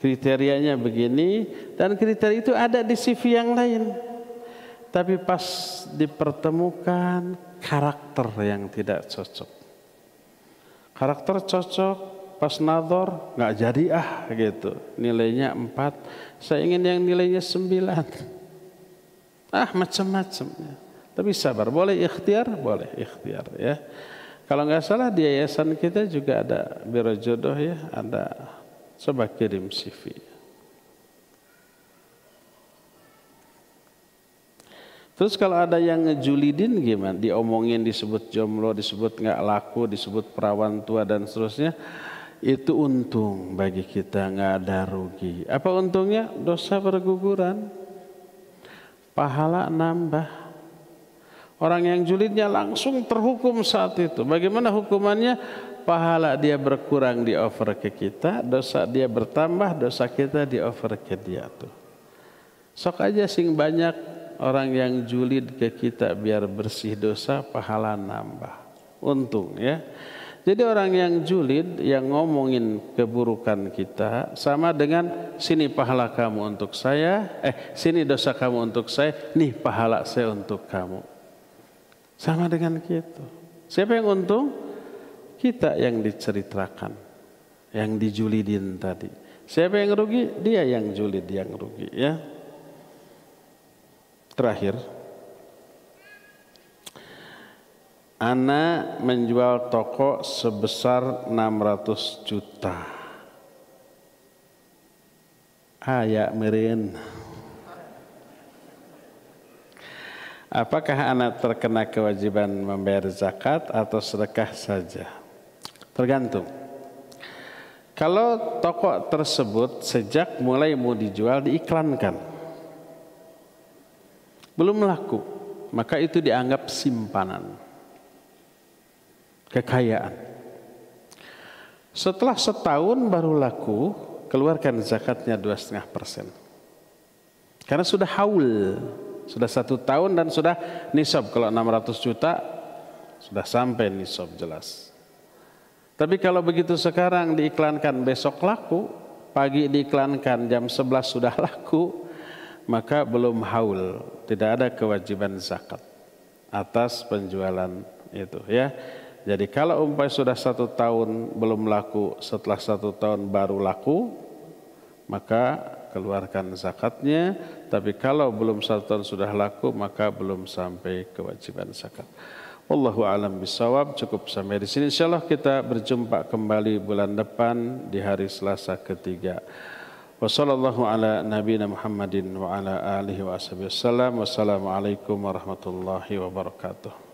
Kriterianya begini dan kriteria itu ada di CV yang lain. Tapi pas dipertemukan karakter yang tidak cocok. Karakter cocok, pas nador nggak jadi gitu. Nilainya 4, saya ingin yang nilainya 9. Macam-macam. Tapi sabar, boleh ikhtiar, boleh ikhtiar ya. Kalau nggak salah di yayasan kita juga ada biro jodoh ya, ada, coba kirim CV. Terus kalau ada yang ngejulidin gimana? Diomongin, disebut jomblo, disebut nggak laku, disebut perawan tua dan seterusnya. Itu untung bagi kita, nggak ada rugi. Apa untungnya? Dosa berguguran, pahala nambah. Orang yang julidnya langsung terhukum saat itu. Bagaimana hukumannya? Pahala dia berkurang di over ke kita, dosa dia bertambah, dosa kita di over ke dia tuh. Sok aja sing banyak orang yang julid ke kita biar bersih dosa, pahala nambah. Untung ya. Jadi orang yang julid yang ngomongin keburukan kita sama dengan sini pahala kamu untuk saya, sini dosa kamu untuk saya, nih pahala saya untuk kamu. Sama dengan gitu. Siapa yang untung? Kita yang diceritakan, yang dijulidin tadi. Siapa yang rugi? Dia yang julid yang rugi ya. Terakhir, ana menjual toko sebesar 600 juta. Ya meureun. Apakah ana terkena kewajiban membayar zakat atau sedekah saja? Tergantung. Kalau toko tersebut sejak mulai mau dijual diiklankan, belum laku, maka itu dianggap simpanan, kekayaan. Setelah setahun baru laku, keluarkan zakatnya 2,5%. Karena sudah haul, sudah 1 tahun dan sudah nisab. Kalau 600 juta sudah sampai nisab jelas. Tapi kalau begitu sekarang diiklankan besok laku, pagi diiklankan jam 11 sudah laku, maka belum haul, tidak ada kewajiban zakat atas penjualan itu ya. Jadi kalau umpamanya sudah 1 tahun belum laku, setelah 1 tahun baru laku, maka keluarkan zakatnya. Tapi kalau belum 1 tahun sudah laku, maka belum sampai kewajiban zakat. Wallahu a'lam bishawab. Cukup sampai di sini. Insyaallah kita berjumpa kembali bulan depan di hari Selasa ketiga. Wassallallahu ala nabiyina Muhammadin wa ala alihi wa ashabihi wasallam. Wassalamualaikum warahmatullahi wabarakatuh.